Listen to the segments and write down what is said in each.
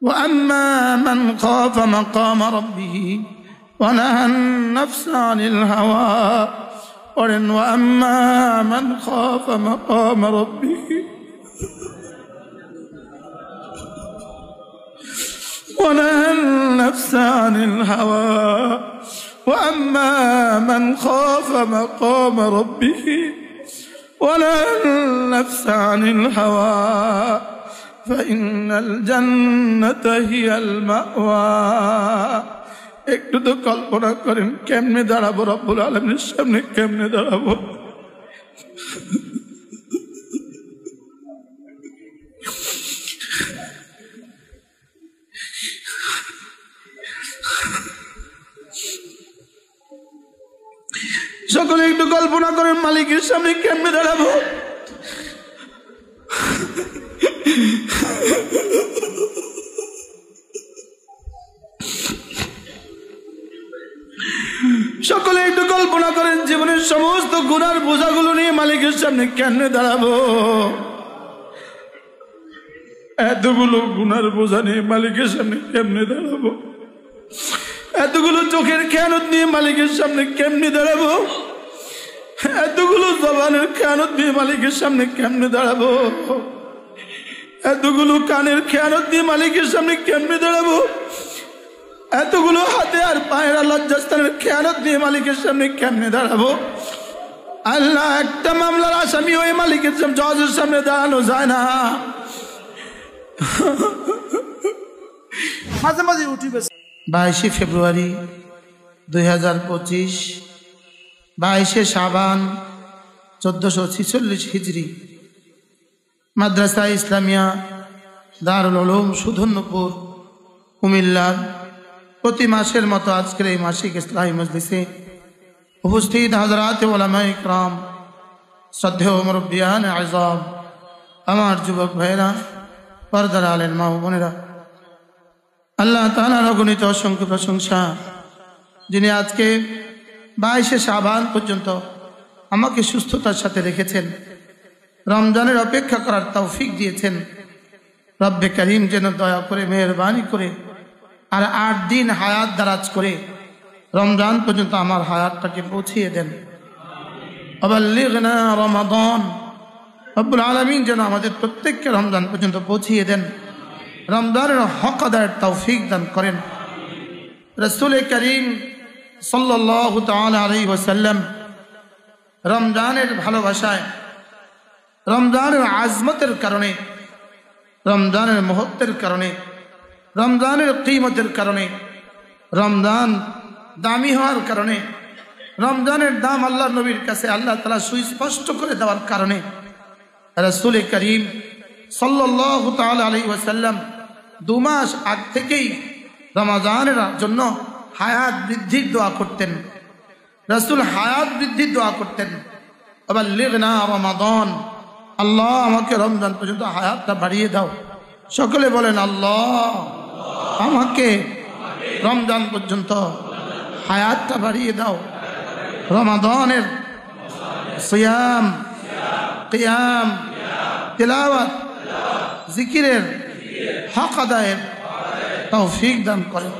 وأما من خاف مقام ربه ونهى النفس عن الهوى وأما من خاف مقام ربه ونهى النفس عن الهوى وأما من خاف مقام ربه ونهى النفس عن الهوى فإن الجنة هي المأوى একটু তো কল্পনা করেন কেমনে দাঁড়াবো রব্বুল আলামিনের সামনে, কেমনে দাঁড়াবো। সকলে একটু কল্পনা করেন মালিকের সামনে কেমনে দাঁড়াবো। সকলে একটু কল্পনা করেন জীবনের সমস্ত গুনার বোঝাগুলো নিয়ে মালিকের সামনে কেমনে দাঁড়াবো। এতগুলো গুনার বোঝা নিয়ে মালিকের সামনে কেমনে দাঁড়াবো। এতগুলো চোখের খেয়ানত নিয়ে মালিকের সামনে কেমনে দাঁড়াবো। এতগুলো জবানের খেয়ানত নিয়ে মালিকের সামনে কেমনে দাঁড়াবো। এতগুলো কানের খেয়ানত নিয়ে মালিকের সামনে কেমনে দাঁড়াবো। এতগুলো হাতে আর পায়ের লজ্জাস্থানের খেয়ানত নিয়ে মালিকের সামনে কেমনে দাঁড়াবো। আল্লাহ, একটা মামলার আসামি হয়ে মালিকের জজের সামনে দাঁড়ানো যায় না। মাঝে মাঝে উঠি। 22 ফেব্রুয়ারি 2025, 22 শাবান 1446 হিজরি, মাদ্রাসা ইসলামিয়া দারুল উলুম সুধন্যপুর কুমিল্লার প্রতি মাসের মতো আজকের এই মাসিক ইসলামী মজলিসে উপস্থিত হযরত উলামায়ে ইকরাম, শ্রদ্ধেয় মুরব্বিয়ান আযম, আমার যুবক ভাইরা, পর্দার আলের মা ও বোনেরা, আল্লাহ তাআলার অগণিত অসংখ্য প্রশংসা, যিনি আজকে 22 শাবান পর্যন্ত আমাকে সুস্থতার সাথে রেখেছেন, রমজানের অপেক্ষা করার তৌফিক দিয়েছেন। রব্বে করিম যেন দয়া করে মেহেরবানি করে আর 8 দিন হায়াত দারাজ করে রমজান পর্যন্ত আমার হায়াতটাকে পৌঁছিয়ে দেন। আবাল্লিগনা রমাদান, রব্বুল আলামিন যেন আমাদের প্রত্যেককে রমজান পর্যন্ত পৌঁছিয়ে দেন, রমজানের হক আদায়ের তৌফিক দান করেন। রাসূল করিম সাল্লাল্লাহু তাআলা আলাইহি ওয়াসাল্লাম রমজানের ভালোবাসায়, রমজানের আজমতের কারণে, রমজানের মহত্বের কারণে, রমজানের কিমতের কারণে, রমজান দামি হওয়ার কারণে, রমজানের দাম আল্লাহ নবীর কাছে আল্লাহ তাআলা সুস্পষ্ট করে দেওয়ার কারণে রাসূল করিম সাল্লাল্লাহু তাআলা আলাইহি ওয়াসাল্লাম 2 মাস আগ থেকেই রমজানের জন্য হায়াত বৃদ্ধির দোয়া করতেন। রাসূল হায়াত বৃদ্ধির দোয়া করতেন। আবাল্লিগনা রমাদান, আল্লাহ আমাকে রমজান পর্যন্ত হায়াতটা বাড়িয়ে দাও। সকলে বলেন, আল্লাহ আমাকে রমজান পর্যন্ত হায়াতটা বাড়িয়ে দাও। রমাদানের সিয়াম, কিয়াম, তিলাওয়াত, জিকিরের হক আদায়ের তৌফিক দান করেন।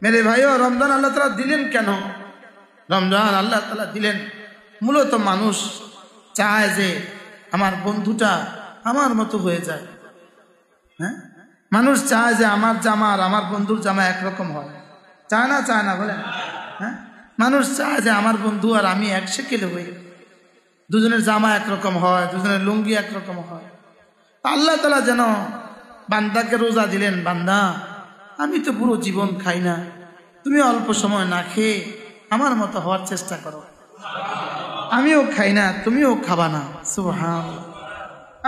মেরে ভাইও, রমজান আল্লাহ তাআলা দিলেন কেন? রমজান আল্লাহ তাআলা দিলেন মূলত মানুষ চায় যে আমার বন্ধুটা আমার মতো হয়ে যায়। হ্যাঁ, মানুষ চায় যে আমার জামা আর আমার বন্ধুর জামা একরকম হয়। চায় না? চায় না বলেন? হ্যাঁ, মানুষ চায় যে আমার বন্ধু আর আমি এক সেকেলে হই, দুজনের জামা একরকম হয়, দুজনের লুঙ্গি একরকম হয়। আল্লাহ তাআলা যেন বান্দাকে রোজা দিলেন, বান্দা আমি তো পুরো জীবন খাই না, তুমি অল্প সময় না খেয়ে আমার মতো হওয়ার চেষ্টা করো। আমিও খাই না, তুমিও খাবা না। সুবহানাল্লাহ।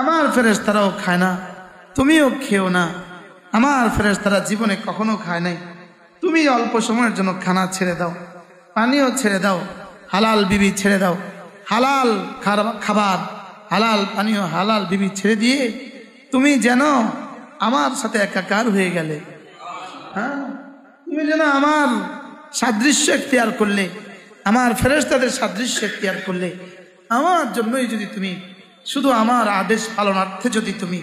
আমার ফেরেশতারাও খায় না, তুমিও খেও না। আমার ফেরেশতারা জীবনে কখনো খায় নাই, তুমি অল্প সময়ের জন্য খানা ছেড়ে দাও, পানিও ছেড়ে দাও, হালাল বিবি ছেড়ে দাও, হালাল খাবার, হালাল পানীয়, হালাল বিবি ছেড়ে দিয়ে তুমি যেন আমার সাথে একাকার হয়ে গেলে। হ্যাঁ, তুমি যেন আমার সাদৃশ্য এখতিয়ার করলে, আমার ফেরেশতাদের সাদৃশ্য এখতিয়ার করলে। আমার জন্যই যদি তুমি শুধু আমার আদেশ পালনার্থে যদি তুমি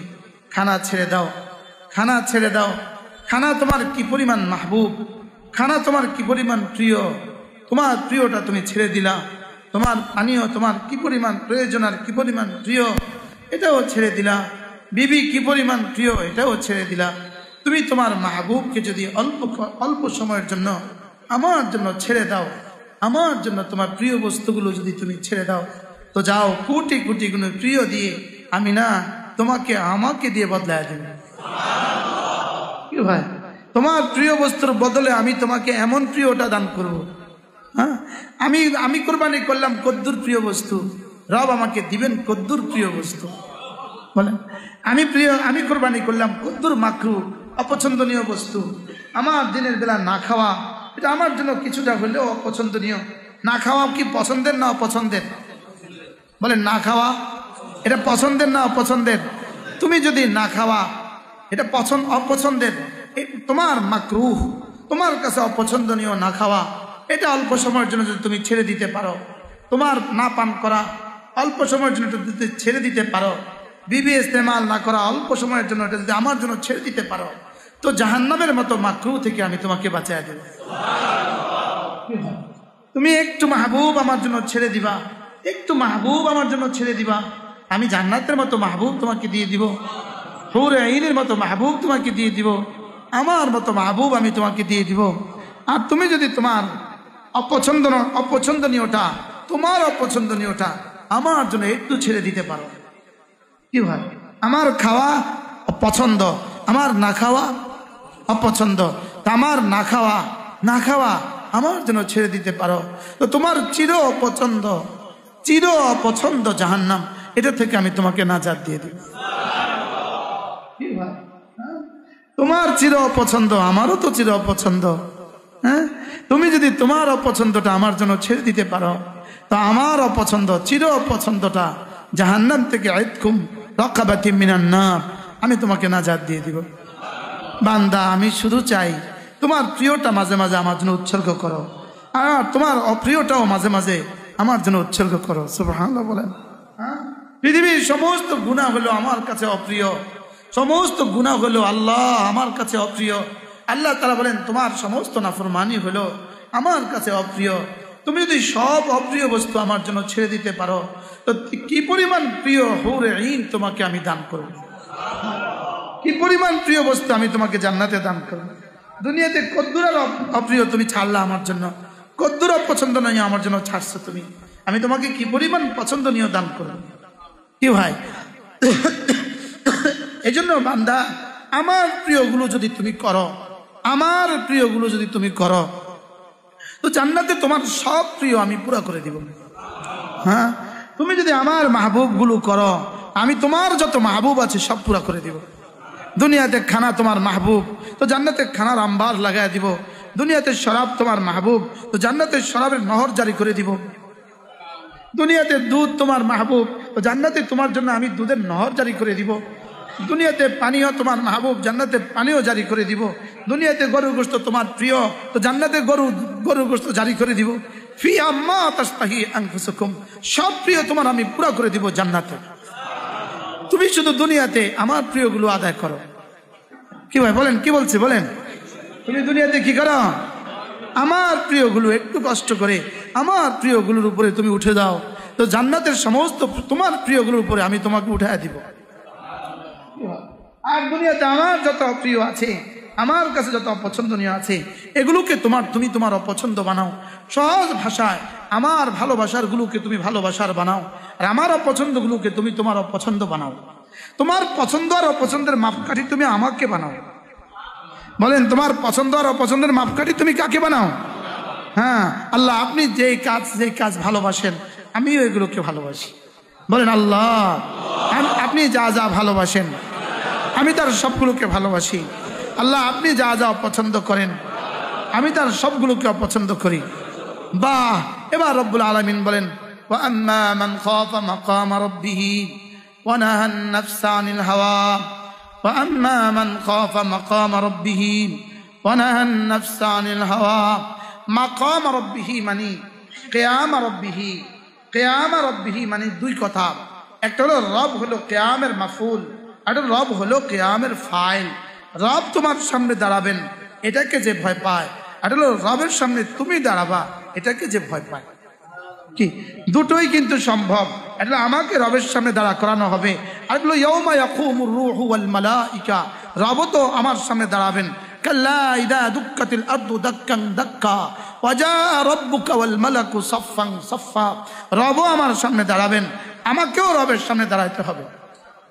খানা ছেড়ে দাও, খানা ছেড়ে দাও। খানা তোমার কি পরিমাণ মাহবুব, খানা তোমার কি পরিমাণ প্রিয়, তোমার প্রিয়টা তুমি ছেড়ে দিলা। তোমার পানীয় তোমার কি পরিমাণ প্রয়োজন আর কি পরিমাণ প্রিয়, এটাও ছেড়ে দিলা। বিবি কি পরিমাণ প্রিয়, এটাও ছেড়ে দিলা। তুমি তোমার মাহবুবকে যদি অল্প সময়ের জন্য আমার জন্য ছেড়ে দাও, আমার জন্য তোমার প্রিয় বস্তুগুলো যদি তুমি ছেড়ে দাও, তো যাও কোটি কোটি গুণ প্রিয় দিয়ে আমি না তোমাকে আমাকে দিয়ে বদলায় দেব। কি ভাই, তোমার প্রিয় বস্তুর বদলে আমি তোমাকে এমন প্রিয়টা দান করব। হ্যাঁ, আমি কোরবানি করলাম কদ্দুর প্রিয় বস্তু, রব আমাকে দিবেন কদ্দুর প্রিয় বস্তু। বলেন, আমি কোরবানি করলাম কদ্দুর মাকরু অপছন্দনীয় বস্তু। আমার দিনের বেলা না খাওয়া, এটা আমার জন্য কিছুটা হলেও অপছন্দনীয়। না খাওয়া কি পছন্দের না অপছন্দের? বলেন, না খাওয়া এটা পছন্দের না অপছন্দের? তুমি যদি না খাওয়া এটা অপছন্দের, তোমার মাকরুহ, তোমার কাছে অপছন্দনীয় না খাওয়া, এটা অল্প সময়ের জন্য যদি তুমি ছেড়ে দিতে পারো, তোমার না পান করা অল্প সময়ের জন্য ছেড়ে দিতে পারো, বিবি ইস্তেমাল না করা অল্প সময়ের জন্য এটা যদি আমার জন্য ছেড়ে দিতে পারো, তো জাহান্নামের মতো মাকরুহ থেকে আমি তোমাকে বাঁচিয়ে দেব। তুমি একটু মাহবুব আমার জন্য ছেড়ে দিবা, একটু মাহবুব আমার জন্য ছেড়ে দিবা, আমি জান্নাতের মতো মাহবুব তোমাকে দিয়ে দিব, হুরে আইনের মতো মাহবুব তোমাকে দিয়ে দিব, আমার মতো মাহবুব আমি তোমাকে দিয়ে দিব। আর তুমি যদি তোমার অপছন্দনীয়টা, তোমার অপছন্দনীয়টা আমার জন্য একটু ছেড়ে দিতে পারো, কি ভাই, আমার খাওয়া পছন্দ, আমার না খাওয়া অপছন্দ, তা আমার না খাওয়া আমার জন্য ছেড়ে দিতে পারো, তো তোমার চির অপছন্দ জাহান্নাম, এটা থেকে আমি তোমাকে নাজাত দিয়ে দিব। কি ভাই, তোমার চির অপছন্দ আমারও তো চির অপছন্দ। হ্যাঁ, তুমি যদি তোমার অপছন্দটা আমার জন্য ছেড়ে দিতে পারো, তো আমার অপছন্দ, চির অপছন্দটা জাহান্নাম থেকে আইতকুম রকাবাতি মিনান নার, আমি তোমাকে নাজাত দিয়ে দিব। বান্দা, আমি শুধু চাই তোমার প্রিয়টা মাঝে মাঝে আমার জন্য উৎসর্গ করো, আর তোমার অপ্রিয়টাও মাঝে মাঝে আমার জন্য উৎসর্গ করো। সুবহানাল্লাহ বলেন। পৃথিবীর সমস্ত গুনাহ হলো আমার কাছে অপ্রিয়, সমস্ত গুনাহ হলো আল্লাহ আমার কাছে অপ্রিয়। আল্লাহ তাআলা বলেন, তোমার সমস্ত নাফরমানি হলো আমার কাছে অপ্রিয়। তুমি যদি সব অপ্রিয় বস্তু আমার জন্য ছেড়ে দিতে পারো, তো কি পরিমাণ প্রিয় হুরে আইন তোমাকে আমি দান করব, কি পরিমাণ প্রিয় বস্তু আমি তোমাকে জান্নাতে দান করব। দুনিয়াতে কদ্দুর অপ্রিয় তুমি ছাড়লা আমার জন্য, কদ্দুর অপছন্দনীয় আমার জন্য ছাড়ছো তুমি, আমি তোমাকে কি পরিমাণ পছন্দনীয় দান করব। কি ভাই, এই জন্য বান্দা, আমার প্রিয়গুলো যদি তুমি করো, আমার প্রিয়গুলো যদি তুমি করো, তো জান্নাতে তোমার সব প্রিয় আমি পুরা করে দিব। হ্যাঁ, তুমি যদি আমার মাহবুব গুলো করো, আমি তোমার যত মাহবুব আছে সব পুরা করে দিব। দুনিয়াতে খানা তোমার মাহবুব, তো জান্নাতে খানার আম্বার লাগাই দিব। দুনিয়াতে শরাব তোমার মাহবুব, তো জান্নাতে শরাবের নহর জারি করে দিব। দুনিয়াতে দুধ তোমার মাহবুব, তো জান্নাতে তোমার জন্য আমি দুধের নহর জারি করে দিব। দুনিয়াতে পানীয় তোমার মাহবুব, জান্নাতে পানীয় জারি করে দিব। দুনিয়াতে গরুর গোশত তোমার প্রিয়, তো জান্নাতে গরুর গোশত জারি করে দিব। ফিহা মা তাশতাহি আনফুসুকুম, সব প্রিয় তোমার আমি পুরা করে দিব জান্নাতে। তুমি শুধু দুনিয়াতে আমার প্রিয়গুলো আদায় করো। কি ভাই বলেন, কি বলছে বলেন, তুমি দুনিয়াতে কি করো, আমার প্রিয়গুলো একটু কষ্ট করে আমার প্রিয়গুলোর উপরে তুমি উঠে দাও, তো জান্নাতের সমস্ত তোমার প্রিয়গুলোর উপরে আমি তোমাকে উঠায় দিব। আর দুনিয়াতে আমার যত প্রিয় আছে, আমার কাছে যত অপছন্দনীয় আছে, এগুলোকে তুমি তোমার অপছন্দ বানাও। সহজ ভাষায় আমার ভালোবাসার গুলোকে তুমি ভালোবাসার বানাও, আর আমার অপছন্দগুলোকে তুমি তোমার অপছন্দ বানাও। তোমার পছন্দ আর অপছন্দের মাপকাঠি তুমি আমাকে বানাও। বলেন, তোমার পছন্দ আর অপছন্দের মাপকাঠি তুমি কাকে বানাও? হ্যাঁ, আল্লাহ আপনি যেই কাজ ভালোবাসেন আমিও এগুলোকে ভালোবাসি। বলেন, আল্লাহ আপনি যা যা ভালোবাসেন আমি তার সবগুলোকে ভালোবাসি। আল্লাহ আপনি যা যা অপছন্দ করেন আমি তার সবগুলোকে অপছন্দ করি। বাহ, এবার রব্বুল আলামিন বলেন, ওয়া আম্মা মান খাফা মাকামা রাব্বিহি ওয়া নাহান নাফসা আনিল হাওয়া, ওয়া আম্মা মান খাফা মাকামা রাব্বিহি ওয়া নাহান নাফসা আনিল হাওয়া। মাকামা রাব্বিহি মানে কিয়ামা রাব্বিহি, কিয়ামা রাব্বিহি মানে দুই কথা, একটা হলো রব হলো কিয়ামের মাফউল, আর রব হলো কিয়ামের ফাইল। রব তোমার সামনে দাঁড়াবেন এটাকে যে ভয় পায়, আর হলো রবের সামনে তুমি দাঁড়াবা এটাকে যে ভয় পায়। কি দুটোই কিন্তু সম্ভব। এটা আমাকে রবের সামনে দাঁড়া করানো হবে, আর হলো ইয়াউমা ইয়াকুমুর রূহু ওয়াল মালাইকা, রব তো আমার সামনে দাঁড়াবেন। কাল্লা ইযা দুক্কাতিল আরদু দাক্কান দাক্কা ওয়া জাআ রাব্বুকা ওয়াল মালাকু সাফফান সাফফা, রব আমার সামনে দাঁড়াবেন, আমাকেও রবের সামনে দাঁড়াইতে হবে।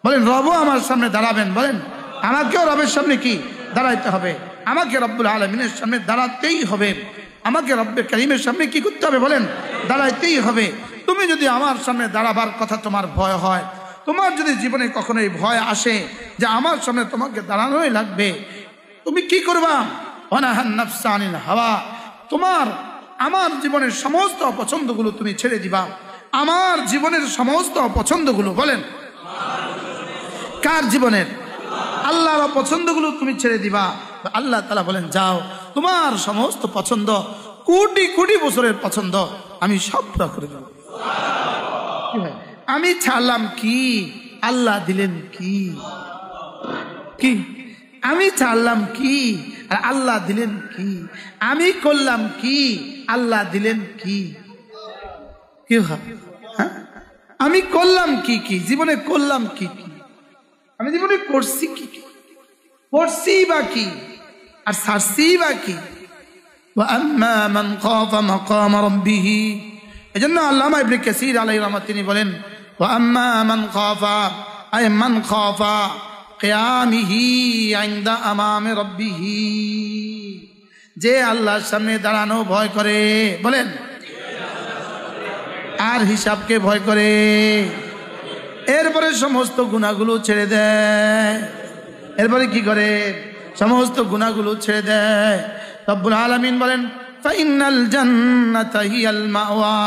বলেন রব আমার সামনে দাঁড়াবেন, বলেন আমাকেও রবের সামনে কি দাঁড়াইতে হবে। আমাকে রব্বুল আলামিনের সামনে দাঁড়াতেই হবে, আমাকে রব্বে কারীমের সামনে কি করতে হবে বলেন, দাঁড়াইতেই হবে। তুমি যদি আমার সামনে দাঁড়াবার কথা তোমার ভয় হয়, তোমার যদি জীবনে কখনো এই ভয় আসে যে আমার সামনে তোমাকে দাঁড়ানোই লাগবে, তুমি কি করবা? ওয়ানাহান নাফসা আনিল হাওয়া, তোমার আমার জীবনের সমস্ত অপছন্দগুলো তুমি ছেড়ে দিবা। আমার জীবনের সমস্ত অপছন্দগুলো, বলেন কার জীবনের? আল্লাহর অপছন্দগুলো তুমি ছেড়ে দিবা। আল্লাহ তাআলা বলেন যাও, তোমার সমস্ত পছন্দ, কোটি কোটি বছরের পছন্দ আমি সব পুরা করে দেব। আমি ছাড়লাম কি, আল্লাহ দিলেন কি? কি আমি ছাড়লাম কি আর আল্লাহ দিলেন কি? আমি করলাম কি, আল্লাহ দিলেন কি? কি হ্যাঁ, আমি করলাম কি কি জীবনে, করলাম কি কি, আমি জীবনে করছি কি কি, করছি বা কি আর ছাড়ছি বা কি? ওয়াম্মা মান খাফা মাকাম রাব্বিহ, এজন্য আল্লামা ইবনে কাসির আলাইহির রাহমাত তিনি বলেন ওয়াম্মা মান খাফা আই মান খাফা কিয়ামিহি ইনদা আমামি রাব্বিহ, যে আল্লাহর সামনে দাঁড়ানো ভয় করে, বলেন আর হিসাবকে ভয় করে, এরপরে সমস্ত গুনাহগুলো ছেড়ে দেয়। এরপরে কি করে? সমস্ত গুনাহগুলো ছেড়ে দেয়। রব্বুল আলামিন বলেন ফাইনাল জান্নাতা হিয়াল মাওয়া,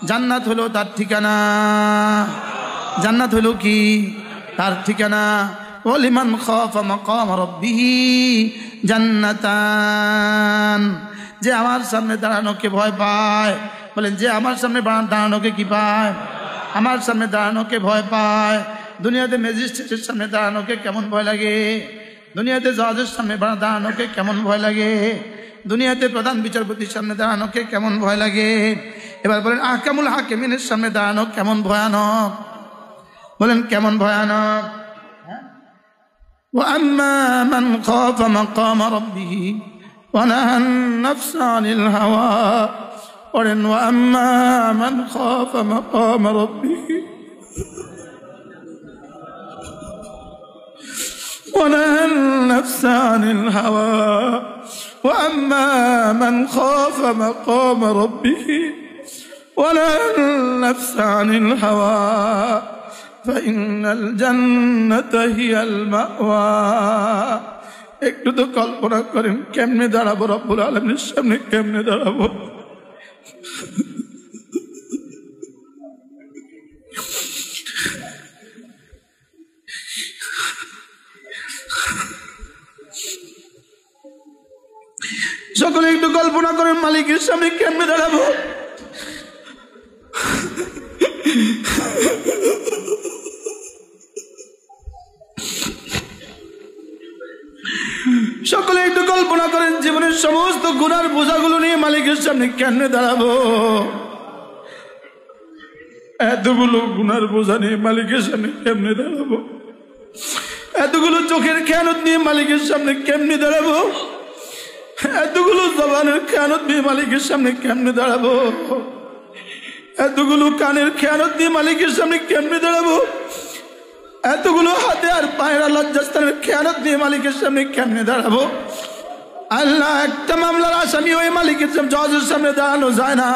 জান্নাত হলো তার ঠিকানা। জান্নাত হলো কি? তার ঠিকানা। ওয়ালিমান খাফা মাকাম রাব্বিহ জান্নাতান, যে আমার সামনে দাঁড়ানোকে ভয় পায়, বলেন যে আমার সামনে দাঁড়ানোকে কি পায়? আমার সামনে দাঁড়ানোকে ভয় পায়। দুনিয়াতে ম্যাজিস্ট্রেটের সামনে দাঁড়ানোকে কেমন ভয় লাগে, দুনিয়াতে জজের সামনে দাঁড়ানোকে কেমন ভয় লাগে, দুনিয়াতে প্রধান বিচারপতির সামনে দাঁড়ানোকে কেমন ভয় লাগে। এবার বলেন আহকামুল হাকিমিনের সামনে দাঁড়ানো কেমন ভয়ানক, বলেন কেমন ভয়ানক। ওয়াম্মা মান খাফা মাকাম রাব্বিহ ওয়া নাহান নাফসা আনিল হাওয়া, বলেন ওয়াম্মা মান খাফা মাকাম রাব্বিহ ونهى النفس عن الهوى وأما من خاف مقام ربه ونهى النفس عن الهوى فإن الجنة هي المأوى। একটু তো কল্পনা করেন কেমনে দাঁড়াবো রব্বুল আলামিনের সামনে, কেমনে দাঁড়াবো? সকলে একটু কল্পনা করেন মালিকের সামনে কেমনে দাঁড়াবো। সকলে একটু কল্পনা করেন জীবনের সমস্ত গুনার বোঝাগুলো নিয়ে মালিকের সামনে কেমনে দাঁড়াবো। এতগুলো গুনার বোঝা নিয়ে মালিকের সামনে কেমনে দাঁড়াবো। এতগুলো চোখের খেয়ানত নিয়ে মালিকের সামনে কেমনে দাঁড়াবো। এতগুলো জবানের খেয়ানত নিয়ে মালিকের সামনে কেমনে দাঁড়াবো। এতগুলো কানের খেয়ানত নিয়ে মালিকের সামনে কেমনে দাঁড়াবো। এতগুলো হাতে আর পায়ের লজ্জাস্থানের খেয়ানত নিয়ে মালিকের সামনে কেমনে দাঁড়াবো। আল্লাহ, একটা মামলার আসামি ওই মালিকের সামনে, জজের সামনে দাঁড়ানো যায় না।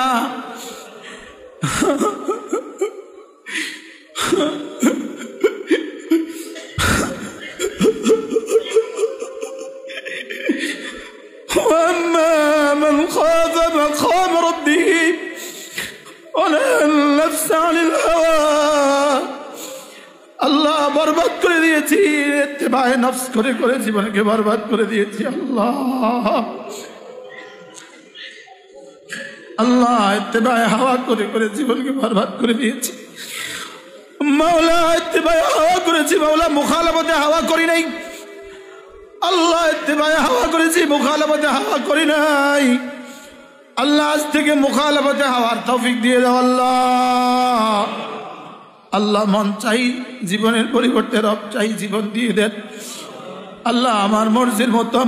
وأما من خاف مقام ربه ونهى النفس عن الهوى, আল্লাহ বরবাদ করে দিয়েছি ইত্তেবায়ে নফস করে করে, জীবনকে বরবাদ করে দিয়েছি। আল্লাহ ইত্তেবায়ে হাওয়া করে করে জীবনকে বরবাদ করে দিয়েছি। মাওলা ইত্তেবায়ে হাওয়া করেছি, মাওলা মুখালাফতে হাওয়া করি নাই। ইত্তেবায়ে হাওয়া করেছি, মুখালাফাতে হাওয়া করি নাই। আল্লাহ আজ থেকে মুখালাফাতে হাওয়ার তৌফিক দিয়ে দাও আল্লাহ। আল্লাহ মন চাই জীবনের পরিবর্তে রব চাই জীবন দিয়ে দেন আল্লাহ। আমার মর্জির মতো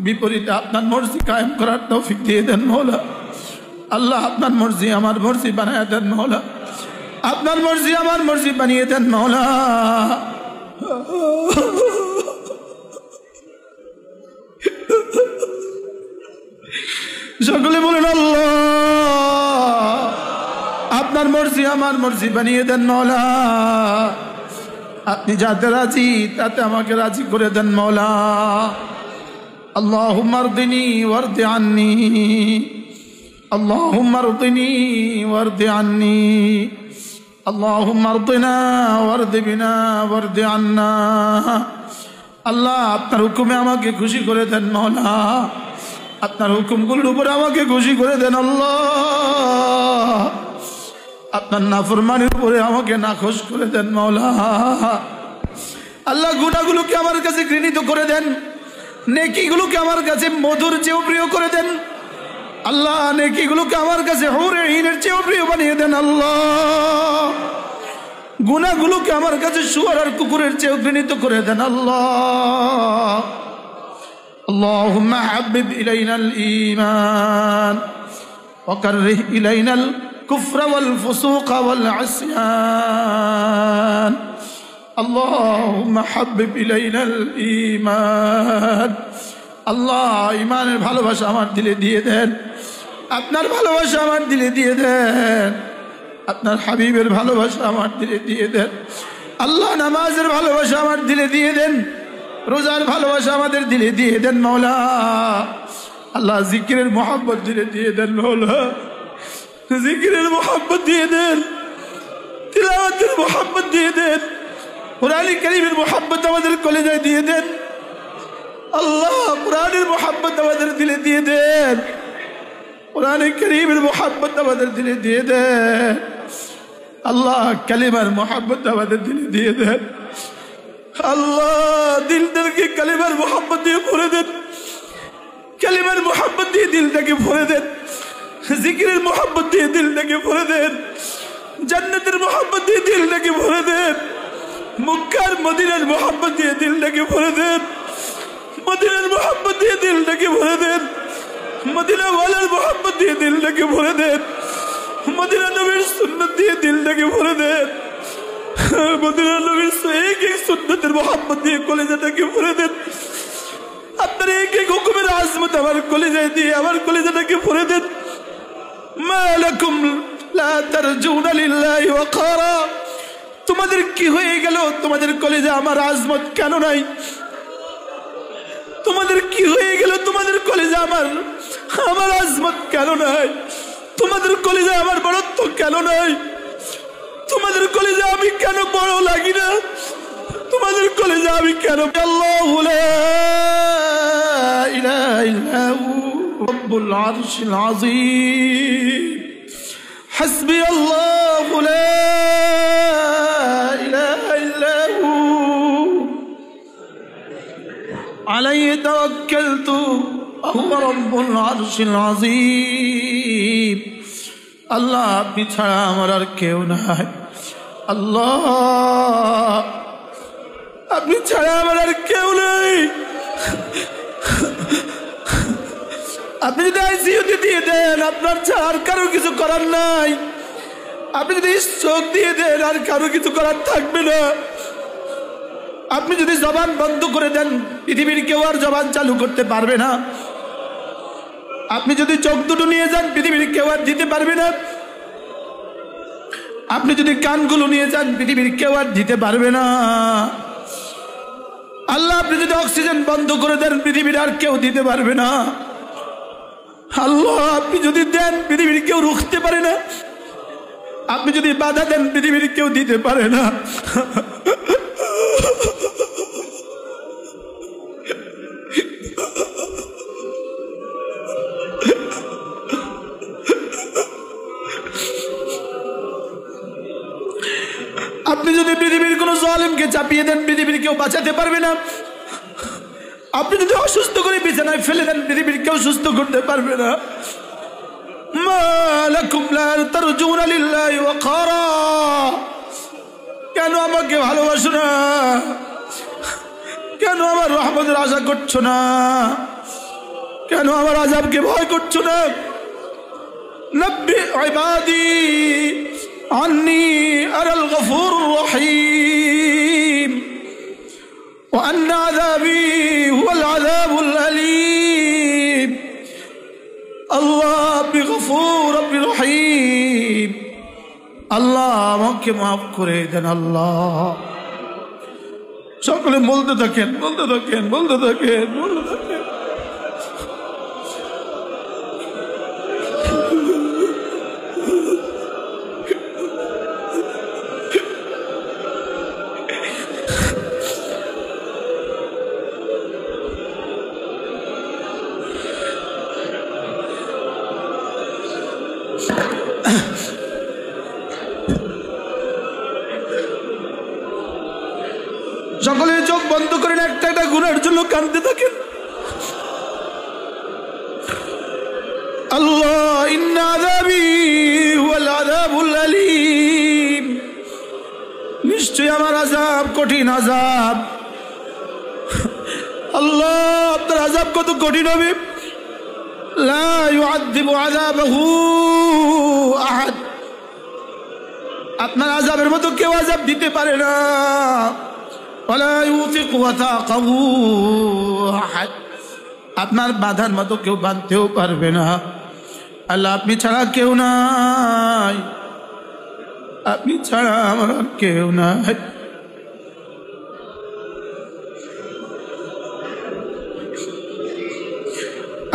বিপরীতে আপনার মর্জি কায়েম করার তৌফিক দিয়ে দেন মওলা। আল্লাহ আপনার মর্জি আমার মর্জি বানিয়ে দেন মওলা। আপনার মর্জি আমার মর্জি বানিয়ে দেন মওলা। সকলে বলেন আল্লাহ আপনার মর্জি আমার মর্জি বানিয়ে দেন মওলা। আপনি যাতে রাজি তাতে আমাকে রাজি করে দেন মওলা। আল্লাহুম্মা আরদিনি ওয়ারদি আন্নি, আল্লাহুম্মা আরদিনি ওয়ারদি আন্নি, আল্লাহুম্মা আরদিনা ওয়ারদি বিনা ওয়ারদি আন্না। আল্লাহ আপনার হুকুমে আমাকে খুশি করে দেন মওলা। আপনার হুকুমগুলোর উপরে আমাকে খুশি করে দেন আল্লাহ। আপনার নাফরমানির উপরে আমাকে নাখোশ করে দেন মওলা। আল্লাহ গুনাহগুলোকে আমার কাছে ঘৃণিত করে দেন, নেকিগুলোকে আমার কাছে মধুর চেয়েও প্রিয় করে দেন আল্লাহ। নেকিগুলোকে আমার কাছে হুরে ঈনের চেয়েও প্রিয় বানিয়ে দেন আল্লাহ। গুনাহগুলোকে আমার কাছে শুয়োর আর কুকুরের চেয়েও ঘৃণিত করে দেন আল্লাহ। আল্লাহুম্মা হাব্বিব ইলাইনাল ঈমান ওয়া কাররিহ ইলাইনাল কুফরা ওয়াল ফুসুকা ওয়াল আসিয়ান। আল্লাহুম্মা হাব্বিব ইলাইনাল ঈমান। আল্লাহ ঈমানের ভালোবাসা আমার দিলে দিয়ে দেন, আপনার ভালোবাসা আমার দিলে দিয়ে দেন, আপনার হাবিবের ভালোবাসা আমার দিলে দিয়ে দেন আল্লাহ। নামাজের ভালোবাসা আমার দিলে দিয়ে দেন, রোজার ভালোবাসা আমাদের দিলে দিয়ে দেন মওলা। আল্লাহ জিকিরের মোহাব্বত দিলে দিয়ে দেন মওলা। জিকিরের মোহাব্বত দিয়ে দেন, তিলাওয়াতের মোহাব্বত দিয়ে দেন, কুরআন কারীমের মোহাব্বত আমাদের কলিজায় দিয়ে দেন আল্লাহ। কুরআনের মোহাব্বত আমাদের দিলে দিয়ে দেন, কুরআন কারীমের মোহাব্বত আমাদের দিলে দিয়ে দেন আল্লাহ। কালিমার মোহাব্বত আমাদের দিলে দিয়ে দেন আল্লাহ। দিলটাকে কালিমার মোহাব্বত দিয়ে ভরে দেন, কালিমার মোহাব্বত দিয়ে দিলটাকে ভরে দেন, জিকিরের মোহাব্বত দিয়ে দিলটাকে ভরে দেন, জান্নাতের মোহাব্বত দিয়ে দিলটাকে ভরে দেন, মক্কার মদিনার মোহাব্বত দিয়ে দিলটাকে ভরে দেন, মদিনার মোহাব্বত দিয়ে দিলটাকে ভরে দেন, মদিনা ওয়ালার মোহাব্বত দিয়ে দিলটাকে ভরে দেন, মদিনা নবীর সুন্নাত দিয়ে দিলটাকে ভরে দেন, মদিনা নবীর এক এক সুন্নাতের মোহাব্বত দিয়ে কলিজাটাকে ভরে দেন। আপনার এক এক হুকুমের আজমত আমার কলিজায় দিয়ে আমার কলিজাটাকে ভরে দেন। মা লাকুম লা তারজুনা লিল্লাহি ওয়াকারা। তোমাদের কি হয়ে গেল? তোমাদের কলিজা আমার আজমত কেন নাই? তোমাদের কি হয়ে গেল? তোমাদের কলিজা আমার আজমত কেন নাই? তোমাদের কলিজা আমার বড়ত্ব কেন নাই? তোমাদের কলিজা আমি কেন বড় লাগি না? তোমাদের কলিজা আমি কেন? আল্লাহু লা ইলাহা ইল্লা হু রব্বুল আরশিল আযীম। হাসবি আল্লাহু লা ইলাহা ইল্লা হু আলাইহি তাওয়াক্কালতু ওয়া হুয়া রব্বুল আরশিল আযীম। আল্লাহ আপনি ছাড়া আমার আর কেউ নাই আল্লাহ, আপনি ছাড়া আমার আর কেউ নেই। আপনি যদি আইসিইউতে দিয়ে দেন আপনার ছাড়া আর কারো কিছু করার নাই। আপনি যদি চোখ দিয়ে দেন আর কারো কিছু করার থাকবে না। আপনি যদি জবান বন্ধ করে দেন পৃথিবীর কেউ আর জবান চালু করতে পারবে না। আপনি যদি চোখ দুটো নিয়ে যান পৃথিবীর কেউ আর দিতে পারবে না। আপনি যদি কানগুলো নিয়ে যান পৃথিবীর কেউ আর দিতে পারবে না। আল্লাহ আপনি যদি অক্সিজেন বন্ধ করে দেন পৃথিবীর আর কেউ দিতে পারবে না। আল্লাহ আপনি যদি দেন পৃথিবীর কেউ রুখতে পারে না। আপনি যদি বাধা দেন পৃথিবীর কেউ দিতে পারে না। আপনি যদি পৃথিবীর কোন জালিমকে চাপিয়ে দেন পৃথিবীর কেউ বাঁচাতে পারবে না। আপনি যদি অসুস্থ করে বিছানায় ফেলে দেন, পৃথিবীর কেউ সুস্থ করতে পারবে না। মা লাকুম লা তারজুনা লিল্লাহি ওয়াকারা, কেন আমাকে ভালোবাসো না? কেন আমার রহমতের আশা করছো না? কেন আমার আযাবকে ভয় করছো না? নব্বি ইবাদি আন্নী আনাল গফুরুর রহিম ওয়া আন্না আযাবি হুয়াল আযাবুল আলীম। আল্লাহ আপনি গফুর, আপনি রহিম, আল্লাহ আমাকে মাফ করে দেন আল্লাহ। সকলে বলতে থাকেন, বলতে থাকেন, বলতে থাকেন, বলতে থাকেন। সকলে চোখ বন্ধ করেন, একটা একটা গুনার জন্য কাঁদতে থাকেন। আল্লাহ ইন্না আযাবি হুয়াল আযাবুল আলীম, নিশ্চয় আমার আযাব কঠিন আযাব। আল্লাহ আপনার আযাব কত কঠিন হবে। লা ইউআযযিবু আযাবাহু আহাদ, আপনার আযাবের মতো কেউ আযাব দিতে পারে না। ওয়ালা ইউতিকু ওয়াতাকাহু আহাদ, আপনার বাঁধার মতো কেউ বাঁধতেও পারবে না। আল্লাহ আপনি ছাড়া কেউ নাই, আপনি ছাড়া আমার কেউ নাই।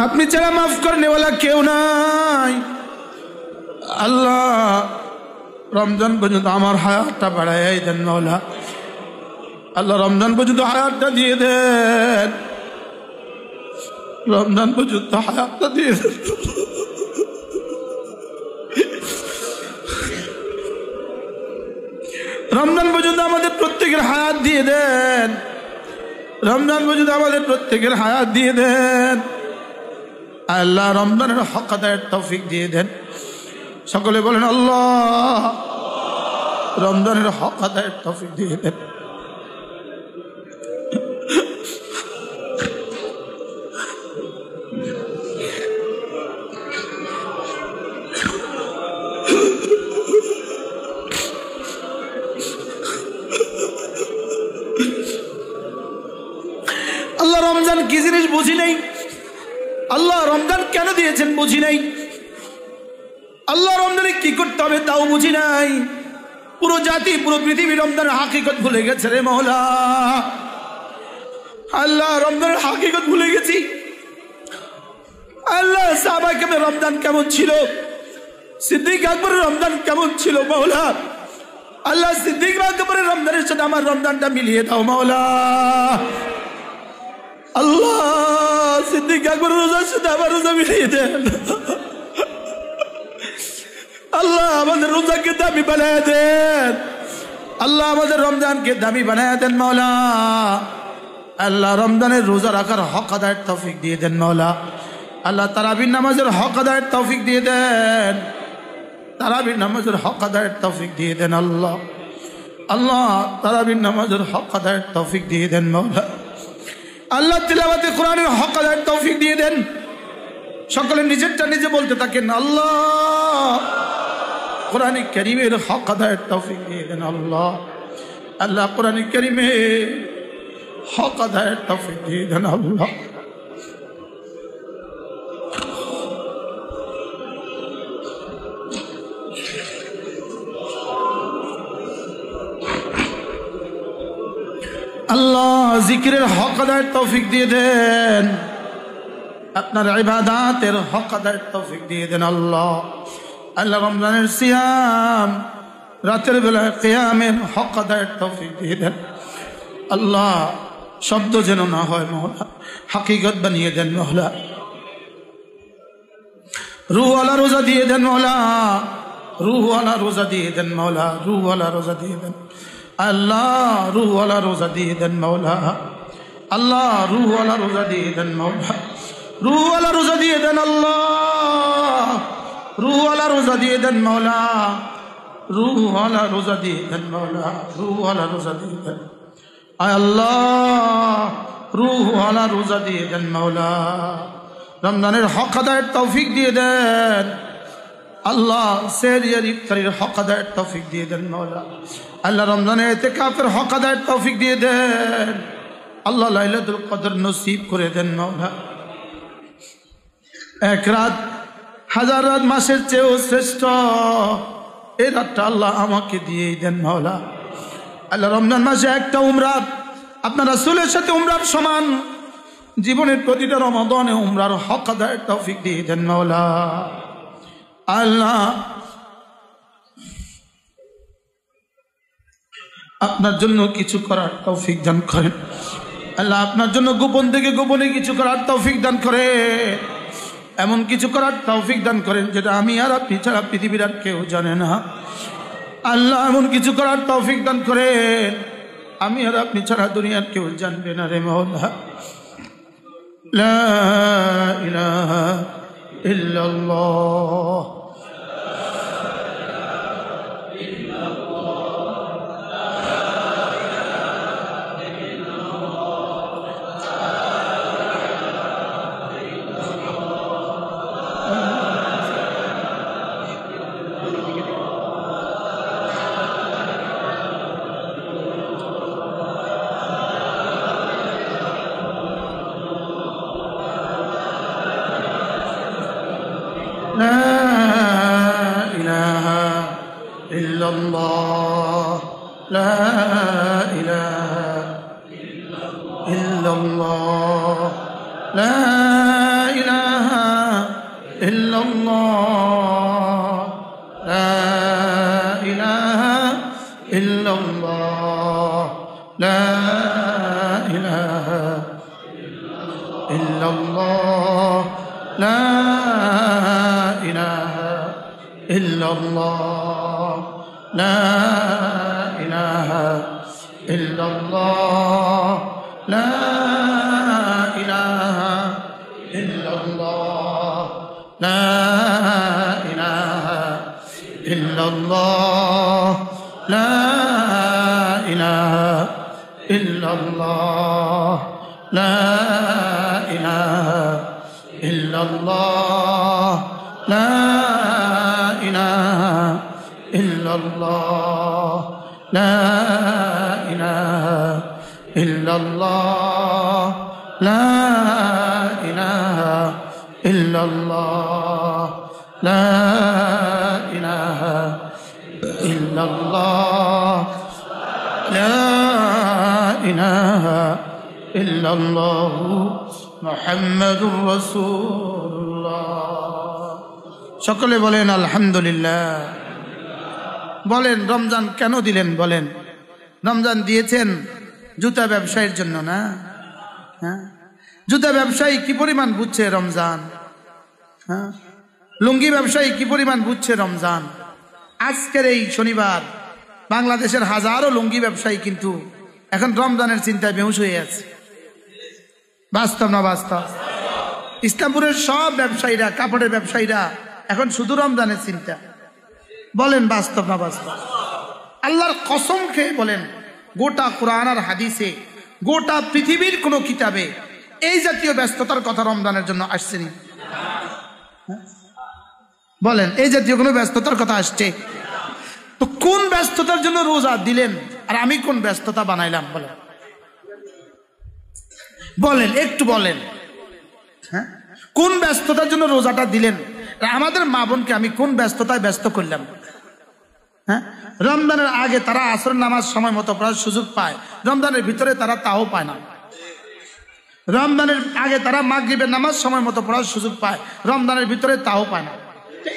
আপনি ছাড়া মাফ করনেওয়ালা কেউ নাই। আল্লাহ রমজান পর্যন্ত আমার হায়াতটা বাড়াই দেন মাওলা। আল্লাহ রমজান পর্যন্ত হায়াতটা দিয়ে দেন, রমজান পর্যন্ত হায়াতটা দিয়ে দেন। রমজান পর্যন্ত আমাদের প্রত্যেকের হায়াত দিয়ে দেন, রমজান পর্যন্ত আমাদের প্রত্যেকের হায়াত দিয়ে দেন। আল্লাহ রমজানের হক আদায়ের তৌফিক দিয়ে দেন। সকলে বলেন আল্লাহ রমজানের হক আদায়ের তৌফিক দিয়ে দেন। আল্লাহ রমজান কি জিনিস বুঝি নাই, আল্লাহ রমজান কেন দিয়েছেন বুঝি নাই, আল্লাহ রমজানে কি করতে হবে তাও বুঝি নাই। পুরো জাতি পুরো পৃথিবী রমজানের হাকিকত ভুলে গেছে রে মওলা। আল্লাহ রমজানের হাকিকত ভুলে গেছি। আল্লাহ সাহাবায়ে কেরামের রমজান কেমন ছিল, সিদ্দিক আকবরের রমজান কেমন ছিল মওলা। আল্লাহ সিদ্দিক আকবরের রমজানের সাথে আমার রমজানটা মিলিয়ে দাও মওলা। আল্লাহ সিদ্দিক আকবরের রোজার সাথে আমার রোজা মিলিয়ে দেন। আল্লাহ আমাদের রোজাকে দামি বানায় দেন, আল্লাহ আমাদের রমজানকে দামি বানায় দেন মওলা। আল্লাহ রমজানের রোজা রাখার হক আদায়ের তৌফিক দিয়ে দেন মওলা। আল্লাহ তারাবির নামাজের হক আদায়ের তৌফিক দিয়ে দেন, তারাবির নামাজের হক আদায়ের তৌফিক দিয়ে দেন আল্লাহ। আল্লাহ তারাবির নামাজের হক আদায়ের তৌফিক দিয়ে দেন মওলা। আল্লাহ তিলাওয়াতে কোরআনের হক আদায়ের তৌফিক দিয়ে দেন। সকলে নিজেরটা নিজে বলতে থাকেন আল্লাহ কোরআন কারীমের হক আদায়ের তৌফিক দিয়ে দেন আল্লাহ। আল্লাহ কোরআন কারীমের হক আদায়ের তৌফিক দিয়ে দেন আল্লাহ। আল্লাহ জিকিরের হক আদায়ের তৌফিক দিয়ে দেন, আপনার ইবাদাতের হক আদায়ের তৌফিক দিয়ে দেন আল্লাহ। আল্লাহ রমজানের সিয়াম রাতের বেলায় কিয়ামের হক আদায়ের তৌফিক দিয়ে দেন আল্লাহ। শব্দ যেন না হয় মওলা, হাকিকত বানিয়ে দেন মওলা। রূহওয়ালা রোজা দিয়ে দেন মওলা, রূহওয়ালা রোজা দিয়ে দেন মওলা, রূহওয়ালা রোজা দিয়ে দেন আল্লাহ, রূহওয়ালা রোজা দিয়ে দেন মওলা। আল্লাহ রুহওয়ালা রোজা দিয়ে দেন মাওলা, রুহওয়ালা রোজা দিয়ে দেন আল্লাহ, রুহওয়ালা রোজা দিয়ে দেন মাওলা, রুহওয়ালা রোজা দিয়ে দেন মাওলা, রুহওয়ালা রোজা দিয়ে দেন আয় আল্লাহ, রুহওয়ালা রোজা দিয়ে দেন মাওলা। রমজানের হক আদায়ের তৌফিক দিয়ে দেন আল্লাহ, সেহরিয়ার ইফতারির হক আদায়ের তৌফিক দিয়ে দেন মাওলা। আল্লাহ রমজানের ইতিকাফের হক আদায়ের তৌফিক দিয়ে দেন আল্লাহ, লাইলাতুল কদর নসিব করে দেন মাওলা। এক রাত হাজার রাত মাসের চেয়েও শ্রেষ্ঠ এই রাতটা আল্লাহ আমাকে দিয়েই দেন মাওলা। আল্লাহ রমজান মাসে একটা উমরা আপনার রাসূলের সাথে উমরার সমান, জীবনের প্রতিটা রমাদানে উমরার হক আদায়ের তৌফিক দিয়ে দেন মাওলা। আল্লাহ আপনার জন্য কিছু করার তৌফিক দান করেন আল্লাহ, আপনার জন্য গোপন থেকে গোপনে কিছু করার তৌফিক দান করে, এমন কিছু করার তৌফিক দান করেন যেটা আমি আর আপনি ছাড়া পৃথিবীর আর কেউ জানে না আল্লাহ। এমন কিছু করার তৌফিক দান করেন আমি আর আপনি ছাড়া দুনিয়ার কেউ জানবে না রে মাওলা। লা ইলাহা ইল্লাল্লাহ, মুহাম্মাদুর রাসূলুল্লাহ। সকলে বলেন আলহামদুলিল্লাহ। বলেন রমজান কেন দিলেন? বলেন রমজান দিয়েছেন জুতা ব্যবসায়ীর জন্য না? হ্যাঁ, জুতা ব্যবসায়ী কি পরিমাণ বুঝছে রমজান? হ্যাঁ, লুঙ্গি ব্যবসায়ী কি পরিমাণ বুঝছে রমজান? আজকের এই শনিবার বাংলাদেশের হাজারো লুঙ্গি ব্যবসায়ী কিন্তু এখন রমজানের চিন্তায় বেহুশ হয়ে আছে। বাস্তব না বাস্তব? ইসলামপুরের সব ব্যবসায়ীরা, কাপড়ের ব্যবসায়ীরা এখন শুধু রমজানের চিন্তা। বলেন বাস্তব না বাস্তব? আল্লাহর কসম খেয়ে বলেন, গোটা কোরআন আর হাদিসে, গোটা পৃথিবীর কোন কিতাবে এই জাতীয় ব্যস্ততার কথা রমজানের জন্য আসছেনি? বলেন এই জাতীয় কোনো ব্যস্ততার কথা আসছে? তো কোন ব্যস্ততার জন্য রোজা দিলেন আর আমি কোন ব্যস্ততা বানাইলাম? বলেন বলেন একটু বলেন। হ্যাঁ, কোন ব্যস্ততার জন্য রোজাটা দিলেন? আমাদের মা বোনকে আমি কোন ব্যস্ততায় ব্যস্ত করলাম? হ্যাঁ, রমজানের আগে তারা আসর নামাজ সময় মতো পড়ার সুযোগ পায়, রমজানের ভিতরে তারা তাও পায় না। রমজানের আগে তারা মাগরিবের নামাজ সময় মতো পড়ার সুযোগ পায়, রমজানের ভিতরে তাও পায় না।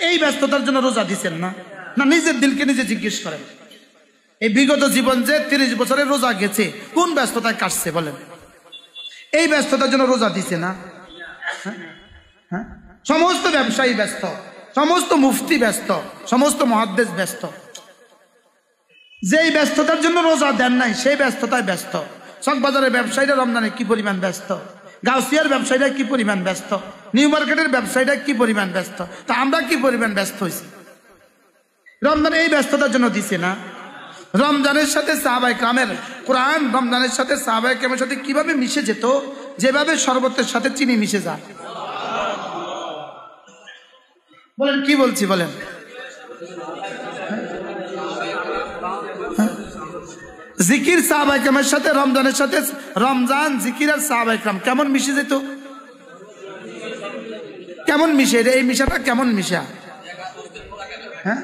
এই ব্যস্ততার জন্য রোজা দিচ্ছেন না? না নিজের দিলকে নিজে জিজ্ঞেস করেন। এই বিগত জীবন যে 30 বছরের রোজা গেছে কোন ব্যস্ততায় কাটছে? বলেন এই ব্যস্ততার জন্য রোজা দিছে না? হ্যাঁ, সমস্ত ব্যবসায়ী ব্যস্ত, সমস্ত মুফতি ব্যস্ত, সমস্ত মুহাদ্দিস ব্যস্ত। যেই ব্যস্ততার জন্য রোজা দেন নাই সেই ব্যস্ততায় ব্যস্ত। চক বাজারের ব্যবসায়ীরা রমজানে কি পরিমাণ ব্যস্ত, গাউসিয়ার ব্যবসায়ীরা কি পরিমাণ ব্যস্ত, নিউ মার্কেটের ব্যবসায়ীরা কি পরিমাণ ব্যস্ত, তা আমরা কি পরিমাণ ব্যস্ত হয়েছি? রমজানে এই ব্যস্ততার জন্য দিছে না। রমজানের সাথে সাহাবায়ে কেরামের কোরআন রমজানের সাথে সাহাবায়ে কেরামের সাথে কিভাবে মিশে যেত, যেভাবে শরবতের সাথে চিনি মিশে যায়। বলেন কি বলছি বলেন? জিকির সাহাবায়ে কেরামের সাথে রমজানের সাথে, রমজান জিকির আর সাহাবায়ে কেরাম কেমন মিশে যেত, কেমন মিশে, এই মিশাটা কেমন মিশা? হ্যাঁ,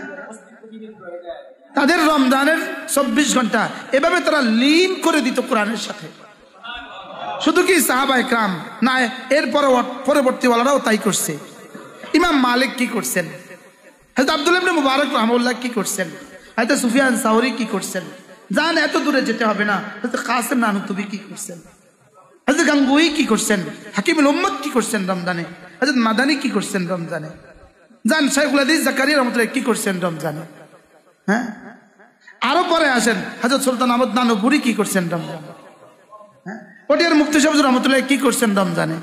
তাদের রমজানের 24 ঘন্টা এভাবে তারা লীন করে দিত কোরআনের সাথে। শুধু কি সাহাবায়ে কেরাম না, এর পরবর্তী ওয়ালারাও তাই করছে। ইমাম মালিক কি করছেন, হযরত আব্দুল্লাহ ইবনে মুবারক রাহমাহুল্লাহ কি করছেন, হযরত সুফিয়ান সাওরি কি করছেন, জান এত দূরে যেতে হবে না, হযরত কাসিম নানুতুবি কি করছেন, হযরত গাঙ্গুহি কি করছেন, হাকিমুল উম্মত কি করছেন রমজানে, হযরত মাদানী কি করছেন রমজানে, জান শাইখুল হাদিস জাকারিয়া রাহমাতুল্লাহ কি করছেন রমজানে। হ্যাঁ, আরো পরে আসেন হযরত সুলতান আহমদ নানুপুরি কি করছেন রমজানে। হ্যাঁ, পটিয়ার মুফতি সাহেব হুজুর রহমাতুল্লাহ কি করছেন রমজানে।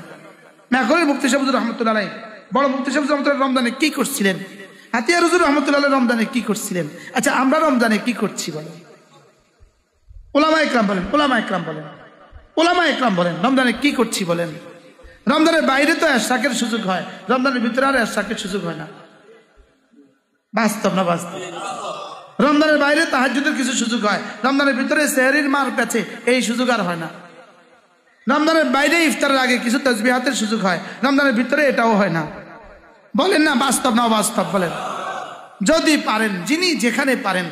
মেঘরের মুফতি সাহেব হুজুর রহমাতুল্লাহ, বড় মুফতি সাহেব রহমাতুল্লাহ রমজানে কি করছিলেন, হাতিয়ার হুজুর রহমাতুল্লাহ রমজানে কি করছিলেন। আচ্ছা, আমরা রমজানে কি করছি বলেন? উলামায়ে কেরাম বলেন, উলামায়ে কেরাম বলেন, উলামায়ে কেরাম বলেন রমজানে কি করছি বলেন? রমজানের বাইরে তো ইশরাকের সুযোগ হয়, রমজানের ভিতরে আর ইশরাকের সুযোগ হয় না। বাস্তব না বাস্তব? রমজানের বাইরে তাহাজ্জুদের কিছু সুযোগ হয়, রমজানের ভিতরে সেহরির মার পেছে এই সুযোগ আর হয় না। রমজানের বাইরে ইফতারের আগে কিছু তাসবিহাতের সুযোগ হয়, রমজানের ভিতরে এটাও হয় না। বলেন না বাস্তব না বাস্তব বলেন? যদি পারেন, যিনি যেখানে পারেন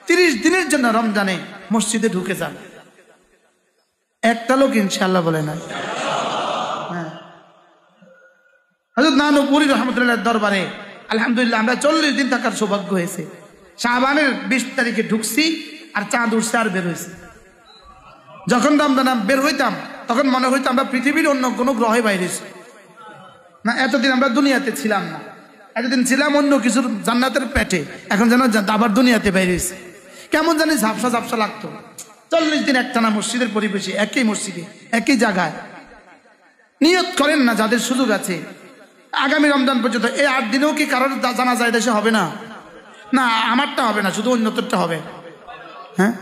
30 দিনের জন্য রমজানে মসজিদে ঢুকে যান। একটা লোক ইনশাআল্লাহ বলে না। হ্যাঁ, হযরত নানুপুরি রহমাতুল্লাহ দরবারে আলহামদুলিল্লাহ আমরা 40 দিন থাকার সৌভাগ্য হয়েছে। শাবানের 20 তারিখে ঢুকছি আর চাঁদ উঠছে আর বের হয়েছে। যখন রমজান বের হইতাম তখন মনে হইতো আমরা পৃথিবীর অন্য কোনো গ্রহে বাইরেছি না। এতদিন আমরা দুনিয়াতে ছিলাম না, এতদিন ছিলাম অন্য কিছুর জান্নাতের পেটে, এখন যেন আবার দুনিয়াতে বাইরেছি। কেমন জানি ঝাপসা ঝাপসা লাগতো। 40 দিন একটানা মসজিদের পরিবেশে, একই মসজিদে একই জায়গায়। নিয়ত করেন না যাদের সুযোগ আছে, আগামী রমজান পর্যন্ত এই 8 দিনেও কি কারোর জানাজা দেশে হবে না? না, আমারটা হবে না, শুধু অন্যতরটা হবে। হ্যাঁ,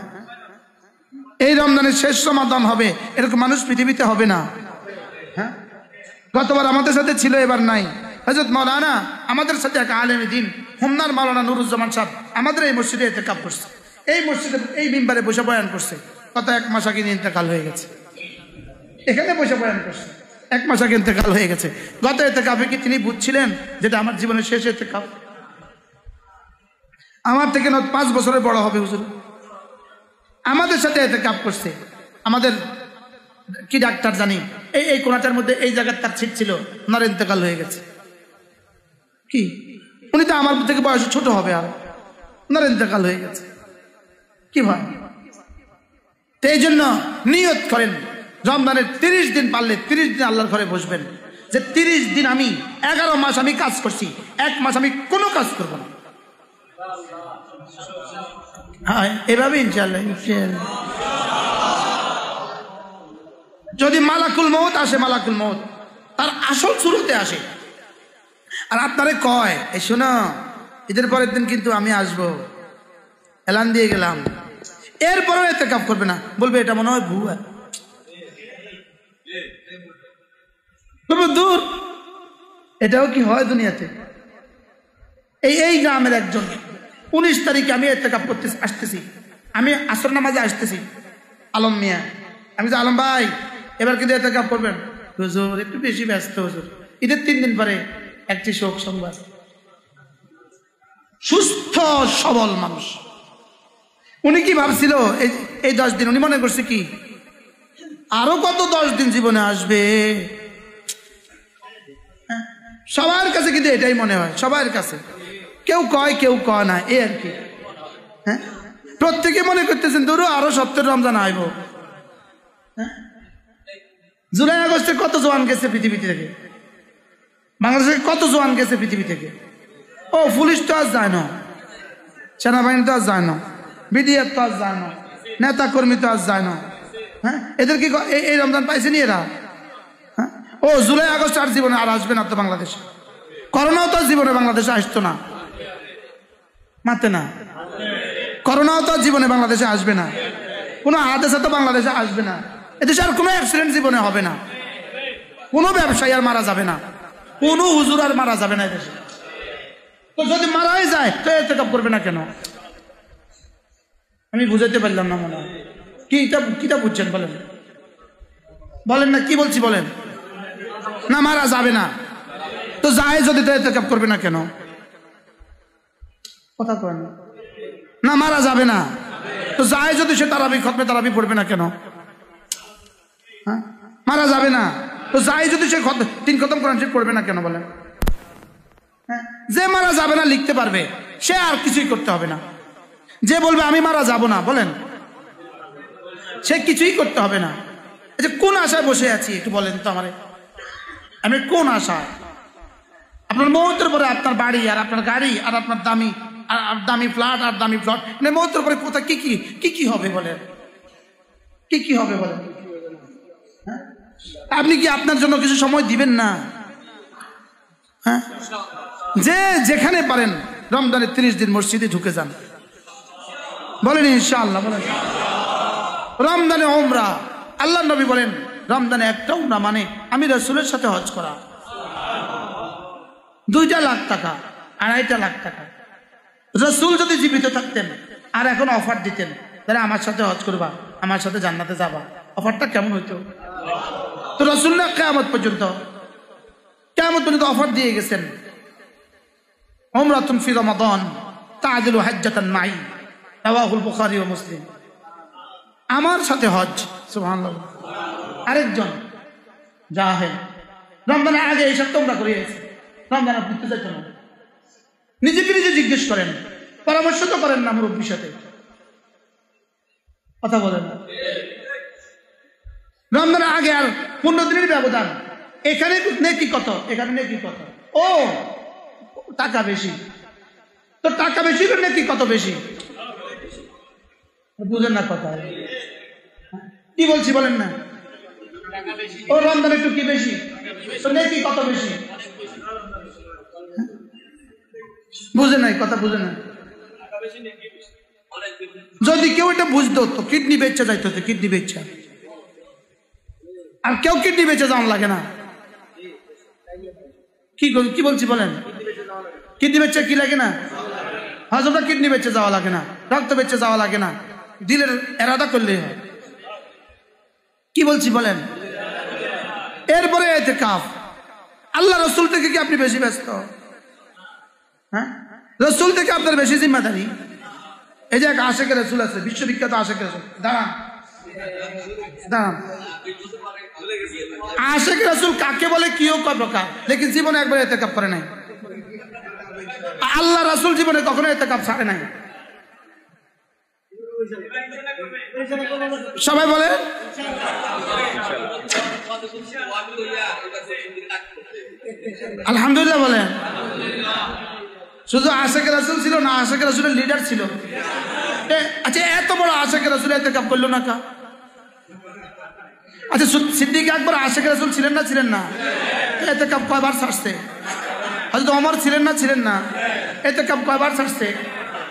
এই রমজানের শেষ সমাধান হবে এরকম মানুষ পৃথিবীতে হবে না। হ্যাঁ, গতবার আমাদের সাথে ছিল, এবার নাই। হযরত মাওলানা আমাদের সাথে এক আলেমে দ্বীন হোমনার মাওলানা নুরুজ্জামান সাহেব আমাদের এই মসজিদে ইতিকাফ করছে, এই মসজিদে এই মিম্বারে বসে বয়ান করছে। কত 1 মাস আগে ইন্তেকাল হয়ে গেছে, এখানে বসে বয়ান করছে, 1 মাস আগে ইন্তেকাল হয়ে গেছে। গত ইতিকাফে কি তিনি বুঝছিলেন যেটা আমার জীবনের শেষ ইতিকাফ? আমার থেকে 5 বছরের বড় হবে হুজুর, আমাদের সাথে ইতিকাফ করছে। আমাদের কি ডাক্তার জানি এই কোনাটার মধ্যে এই জায়গার তার ছিট ছিল, ওনার ইন্তেকাল হয়ে গেছে। কি, উনি তো আমার থেকে বয়সে ছোট হবে, আর ওনার ইন্তেকাল হয়ে গেছে। কি ভাই, তো এই জন্য নিয়ত করেন রমজানের 30 দিন পারলে 30 দিন আল্লাহর ঘরে বসবেন, যে 30 দিন আমি 11 মাস আমি কাজ করছি, 1 মাস আমি কোনো কাজ করব না। হ্যাঁ, এভাবে ইনশাআল্লাহ। যদি মালাকুল মউত আসে, মালাকুল মউত তার আসল শুরুতে আসে আর আপনারে কয়, এই শোনো ঈদের পরের দিন কিন্তু আমি আসবো, এলান দিয়ে গেলাম, এরপরেও ইতিকাফ করবে না, বলবে এটা মনে হয় ভুয়া, দূর, এটাও কি হয় দুনিয়াতে? এই গ্রামের একজন 19 তারিখে আমি ইতিকাফ করতে আসতেছি, আমি আসর নামাজে আসতেছি, আলম মিয়া, আমি যে আলম ভাই এবার কিন্তু ইতিকাফ করবেন? হুজুর একটু বেশি ব্যস্ত হুজুর। ঈদের 3 দিন পরে একটি শোক সংবাদ, সুস্থ সবল মানুষ, উনি কি ভাবছিল এই 10 দিন, উনি মনে করছে কি আরো কত 10 দিন জীবনে আসবে। সবার কাছে কিন্তু এটাই মনে হয়, সবার কাছে, কেউ কয় কেউ কয় না, এই আর কি। হ্যাঁ, প্রত্যেকে মনে করতেছেন ধরো আরো 70 রমজান আইব। জুলাই আগস্টে কত জওয়ান গেছে পৃথিবী থেকে, বাংলাদেশে কত জওয়ান গেছে পৃথিবী থেকে। ও পুলিশ তো আজ যায় না, সেনাবাহিনী তো আজ যায় না, বিডিআর তো আজ যায় না, নেতা কর্মী তো আজ যায় না। হ্যাঁ, এদের কি এই রমজান পাইছেনি এরা? হ্যাঁ, ও জুলাই আগস্ট আর জীবনে আর আসবে না তো বাংলাদেশে। করোনাও তো জীবনে বাংলাদেশে আসতো না, মাতে না। করোনাও তো জীবনে বাংলাদেশে আসবে না, কোনো হাদেসা তো বাংলাদেশে আসবে না, এদেশে আর কোনো অ্যাক্সিডেন্ট জীবনে হবে না, কোনো ব্যবসায়ী আর মারা যাবে না, কোনো হুজুর আর মারা যাবে না এদেশে। তো যদি মারাই যায় তো এতেকাপ করবে না কেন? আমি বুঝাইতে পারলাম না মনে হয়। কিটা বুঝছেন বলেন, বলেন না কি বলছি বলেন। না মারা যাবে না তো যায় যদি তো এতেকাপ করবে না কেন? কথা কয় না। না মারা যাবে না তো যায় যদি সে তারাবি খতমে তারাবি পড়বে না কেন? হ্যাঁ, মারা যাবে না তো যায় যদি সে 3 খতম কোরআন শরীফ পড়বে না কেন বলেন? হ্যাঁ, যে মারা যাবে না লিখতে পারবে সে আর কিছুই করতে হবে না। যে বলবে আমি মারা যাব না বলেন, সে কিছুই করতে হবে না। যে কোন আশায় বসে আছি একটু বলেন তো আমারে, আমি কোন আশায়? আপনার মৌতের পরে আপনার বাড়ি আর আপনার গাড়ি আর আপনার দামি ফ্ল্যাট আর দামি প্লট, মানে মৌতের পরে কোথায় কি হবে বলেন? কি হবে বলেন? হ্যাঁ, আপনি কি আপনার জন্য কিছু সময় দিবেন না? হ্যাঁ, যে যেখানে পারেন রমজানের 30 দিন মসজিদে ঢুকে যান, বলেন ইনশাআল্লাহ, বলেন রমজানে উমরা। আল্লাহ নবী বলেন রমজানে একটা উমরা মানে আমি রাসূলের সাথে হজ করা। 2 লাখ টাকা, 2.5 লাখ টাকা। রাসূল যদি জীবিত থাকতেন আর এখন অফার দিতেন, তাহলে আমার সাথে হজ করবা, আমার সাথে জান্নাতে যাবা, অফারটা কেমন হইতো? তো রাসূল না কিয়ামত পর্যন্ত অফার দিয়ে গেছেন, উমরাতুন ফি রমাদান তা'দিলু হাজ্জাতান মাই, রাওয়াহুল বুখারী ওয়া মুসলিম। আমার সাথে হজ, সুবহানাল্লাহ। আরেকজন জাহেল রমজানের আগে এইসব তোমরা করিয়েছে, রমজান পড়তে চাইতো না। নিজেকে নিজে জিজ্ঞেস করেন, পরামর্শ তো করেন না মুরব্বীর সাথে, কথা বলেন না। রমজানের আগে আর 15 দিনের ব্যবধান, এখানে নেকি কত, এখানে নেকি কত, ও টাকা বেশি, তো টাকা বেশি নেকি কত বেশি, বুঝেন না কথা কি বলছি বলেন না? ও রমজান একটু কি বেশি, তো নেকি কত বেশি, বুঝে নাই কথা, বুঝে নাই। যদি কেউ এটা বুঝতো তো কিডনি বেচা যাইতো, কিডনি বেচা। আর কেউ কিডনি বেচে যাওয়া লাগে না। কি বলছি বলেন? কিডনি বেচে কি লাগে না? হজমটা কিডনি বেচে যাওয়া লাগে না, রক্ত বেচে যাওয়া লাগে না, দিলের এরাদা করলেই হয়। কি বলছি বলেন? এরপরে ইতিকাফ। আল্লাহ রসুল থেকে কি আপনি বেশি ব্যস্ত? হ্যাঁ, রসুল থেকে আপনার বেশি জিম্মাদারি। এই যে এক আশেখ রসুল আছে, বিশ্ববিখ্যাত আশেখ রসুল, দাঁড়ান। আশেখ রসুল কাকে বলে কিও কয় প্রকার, লেকিন জীবনে একবার ইতিকাফ করে নাই। আল্লাহ রসুল জীবনে কখনো ইতিকাফ ছাড়ে নাই। সবাই বলে আলহামদুলিল্লাহ বলেন। শুধু আশেখ রাসূল ছিল না, আশেখ রাসূলের লিডার ছিল। আচ্ছা, এত বড় আশেখ রাসূল ইতিকাফ করলো না কা? আচ্ছা, সিদ্দিক আকবর আশেখ রাসূল ছিলেন না? ইতিকাফ কয়বার ছাড়ছে? হযরত ওমর ছিলেন না? ইতিকাফ কয়বার ছাড়ছে?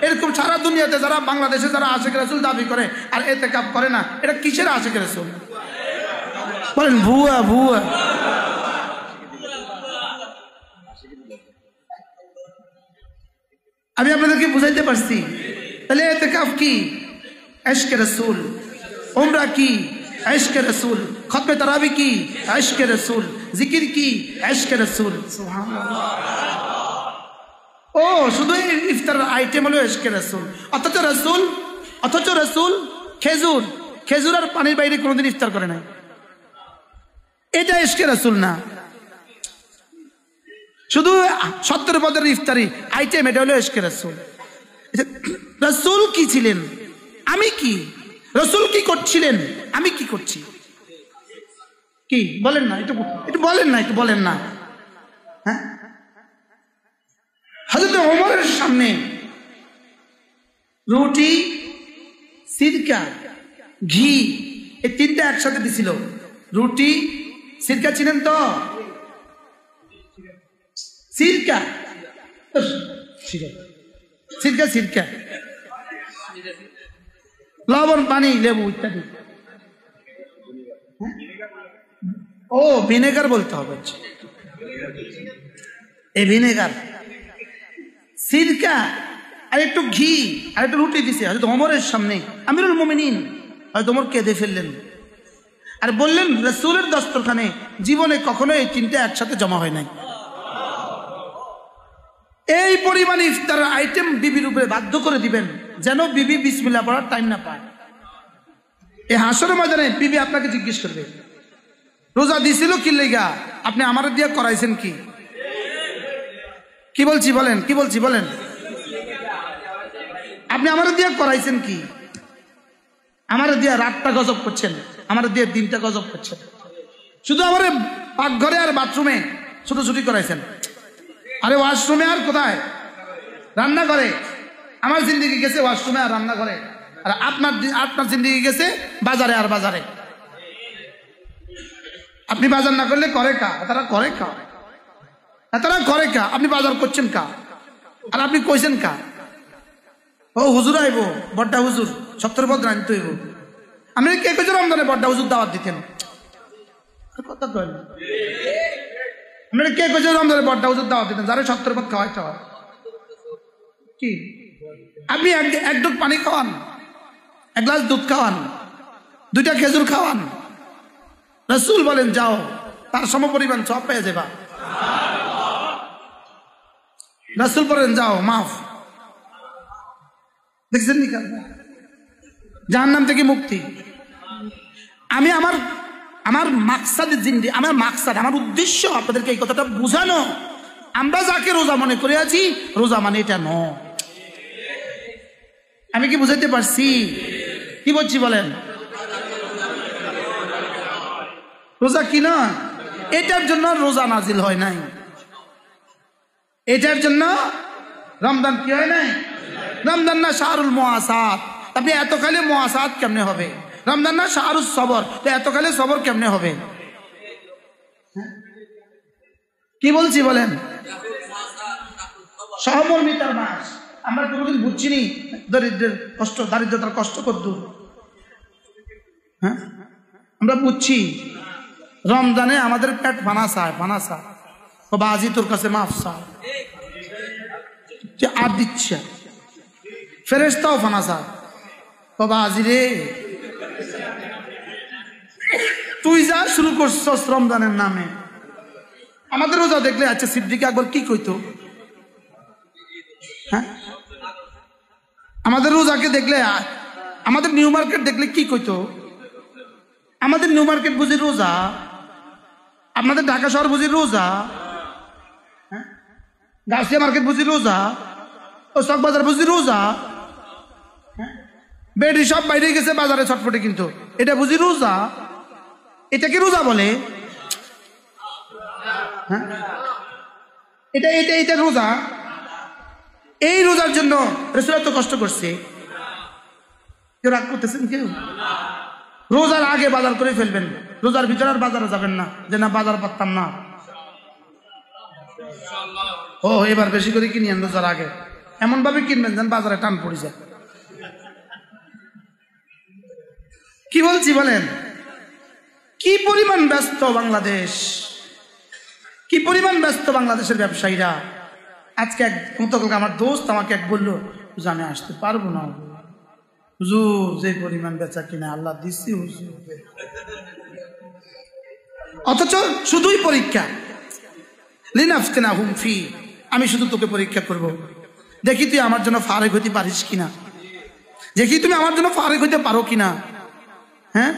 এরকম সারা দুনিয়াতে যারা, বাংলাদেশে যারা আশেখ রাসূল দাবি করে আর ইতিকাফ করে না, এটা কিসের আশেখ রাসূল বলেন? ভুয়া। আমি আপনাদেরকে বুঝাইতে পারছি। তাহলে ইতিকাফ কি? ইশকে রাসূল। উমরা কি? ইশকে রাসূল। খতমে তারাবি কি? ইশকে রাসূল। জিকির কি? ইশকে রাসূল। সুবহানাল্লাহ। ও শুধু ইফতারের আইটেম হলো ইশকে রাসূল। অথচ রাসূল খেজুর আর পানির বাইরে কোনোদিন ইফতার করে নাই। এটা ইশকে রাসূল না। শুধু 70 পদের ইফতারি আইটেম, এটা হলো ইশকে রাসূল। রাসূল কি ছিলেন, আমি কি? রাসূল কি করছিলেন, আমি কি করছি? কি বলেন না? একটু বলেন না। হ্যাঁ, হযরত ওমরের সামনে রুটি, সিরকা, ঘি এই তিনটা একসাথে দিছিল। রুটি, সিরকা চিনেন তো? সিরকা সিরকা সিরকা লবণ, পানি, লেবু ইত্যাদি। ও ভিনেগার বলতে হবে, এই ভিনেগার, সিরকা আর একটু ঘি আর একটু রুটি দিছে। হয়তো ওমরের সামনে, আমিরুল মুমিনিন, হয়তো ওমর কেঁদে ফেললেন আর বললেন, রাসূলের দস্তরখানে জীবনে কখনো এই তিনটা একসাথে জমা হয় নাই। এই পরিমাণ ইফতার আইটেম বিবির উপরে বাধ্য করে দিবেন যেন বিবি বিসমিল্লাহ পড়ার টাইম না পায়। এই হাসরের ময়দানে বিবি আপনাকে জিজ্ঞেস করবে, রোজা দিছিল কি লেগা, আপনি আমার দিয়া করাইছেন কি? কি বলছি বলেন, কি বলছি বলেন, আপনি আমার দিয়া করাইছেন কি? আমার দিয়া রাতটা গজব করছেন, আমার দিয়ে দিনটা গজব করছেন। শুধু আমার পাকঘরে আর বাথরুমে ছুটোছুটি করাইছেন। আরে ওয়াশরুমে আর কোথায়? রান্না করে। আমার জিন্দিগি গেছে ওয়াশরুমে আর রান্না করে, আর আপনার জিন্দিগি গেছে বাজারে আর বাজারে। আপনি বাজার না করলে করে কা? তারা করে কা? তারা করে কা? আপনি বাজার করছেন কা? আর আপনি কইছেন কা? ও হুজুর আইব, বড্ডা হুজুর 70 পদ রাঁধতে হইব। আপনি কে কেছে রমজানে বড্ডা হুজুর দাওয়াত দিতেন? কথা কয় না। আপনি কে কেছে রমজানে বড্ডা হুজুর দাওয়াত দিতেন যারা 70 পদ খাওয়াইতে হয়? কি আপনি এক ডুব পানি খাওয়ান, এক গ্লাস দুধ খাওয়ান, 2টা খেজুর খাওয়ান, রাসূল বলেন যাও তার সমপরিমাণ সব পেয়ে যাবা। রাসূল বলেন যাও মাফ। দেখছেন নি জাহান্নাম থেকে মুক্তি। আমি আমার মাকসাদের জিন্দি, আমার মাকসাদ, আমার উদ্দেশ্য আপনাদেরকে এই কথাটা বোঝানো। আমরা যাকে রোজা মনে করে আছি, রোজা মানে এটা নয়। আমি কি বুঝাইতে পারছি? কি বলছি বলেন? রোজা কি না? এটার জন্য রোজা নাজিল হয় নাই, এটার জন্য রমজান কি হয় নাই? রমজান না শাহরুল মুআসাত, আপনি এত খাইলে মুআসাত কেমনে হবে? রমজান না শাহরুল সবর, তো এত খাইলে সবর কেমনে হবে? কি বলছি বলেন? সহমর্মিতার মাস। আমরা কোনোদিন বুঝছিনি দরিদ্রের কষ্ট, দারিদ্রতার কষ্ট করত। হ্যাঁ, আমরা বুঝছি রমজানে আমাদের পেট বানা চায়, বানা চায়, ও বাজি তোর কাছে মাফ চায়, যে আর দিচ্ছে ফেরেশতাও ফানা চায়, ও বাজি রে তুই যা শুরু করছস রমজানের নামে। আমাদের রোজা দেখলে আচ্ছা সিদ্দিক আকবর কি কইতো? হ্যাঁ, আমাদের রোজাকে দেখলে, আমাদের নিউ মার্কেট দেখলে কি কইতো? আমাদের নিউ মার্কেট বুঝি রোজা, আপনাদের ঢাকা শহর বুঝি রোজা, গাছিয়া মার্কেট বুঝি রোজা, ও চক বাজার বুঝি রোজা, বেডি সব বাইরে গেছে বাজারে ছটফটে, কিন্তু এটা বুঝি রোজা? এটা কি রোজা বলে? হ্যাঁ, এটা এটা এটা রোজা? এই রোজার জন্য রাসূল এত কষ্ট করছে। কেউ রাগ করতেছেন? কেউ? রোজার আগে বাজার করে ফেলবেন, রোজার ভিতরে আর বাজারে যাবেন না যে না বাজার পারতাম না। ও এবার বেশি করে কিনিয়েন রোজার আগে, এমন ভাবে কিনবেন যেন বাজারে টান পড়ে যায়। কি বলছি বলেন? কি পরিমাণ ব্যস্ত বাংলাদেশ, কি পরিমাণ ব্যস্ত বাংলাদেশের ব্যবসায়ীরা। আজকে গতকালকে আমার দোস্ত আমাকে বললো, আমি আসতে পারবো না হুজুর, যে পরিমাণ বেচা কিনা আল্লাহ দিচ্ছি হুজুর। অথচ শুধুই পরীক্ষা, লিনাফতিনাহুম ফি, আমি শুধু তোকে পরীক্ষা করব, দেখি তুই আমার জন্য ফারেক হইতে পারিস কিনা, দেখি তুমি আমার জন্য ফারেক হইতে পারো কিনা। হ্যাঁ,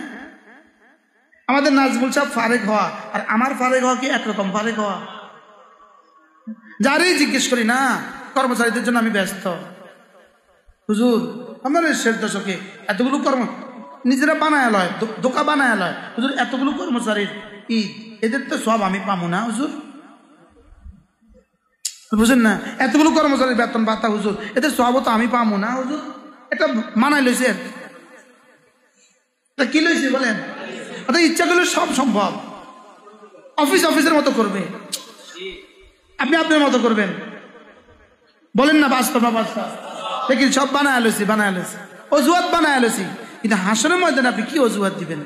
আমাদের নাজমুল সাহেব ফারেক হওয়া আর আমার ফারেক হওয়া কি একরকম? ফারেক হওয়া যারই জিজ্ঞেস করি না, কর্মচারীদের জন্য আমি ব্যস্ত হুজুর। আমাদের শেষ দশকে এতগুলো নিজেরা বানায় লয়, দোকা বানায় লয় হুজুর, এতগুলো কর্মচারীর ঈদ, এদের তো সব আমি পাবো না হুজুর, বুঝেন না? এতগুলো কর্মচারীর বেতন ভাতা হুজুর, এদের সবও তো আমি পাবো না হুজুর। এটা মানাই লইছে, তা কি লইছে বলেন? ইচ্ছা করলে সব সম্ভব। অফিসের মতো করবে, আপনি আপনার মতো করবেন। বলেন না বাস্তব না বাস্তব? দেখি সব বানায় লইছি, অজুহাত বানায় লইছি, কিন্তু হাসরের ময়দানে আপনি কি অজুহাত দিবেন?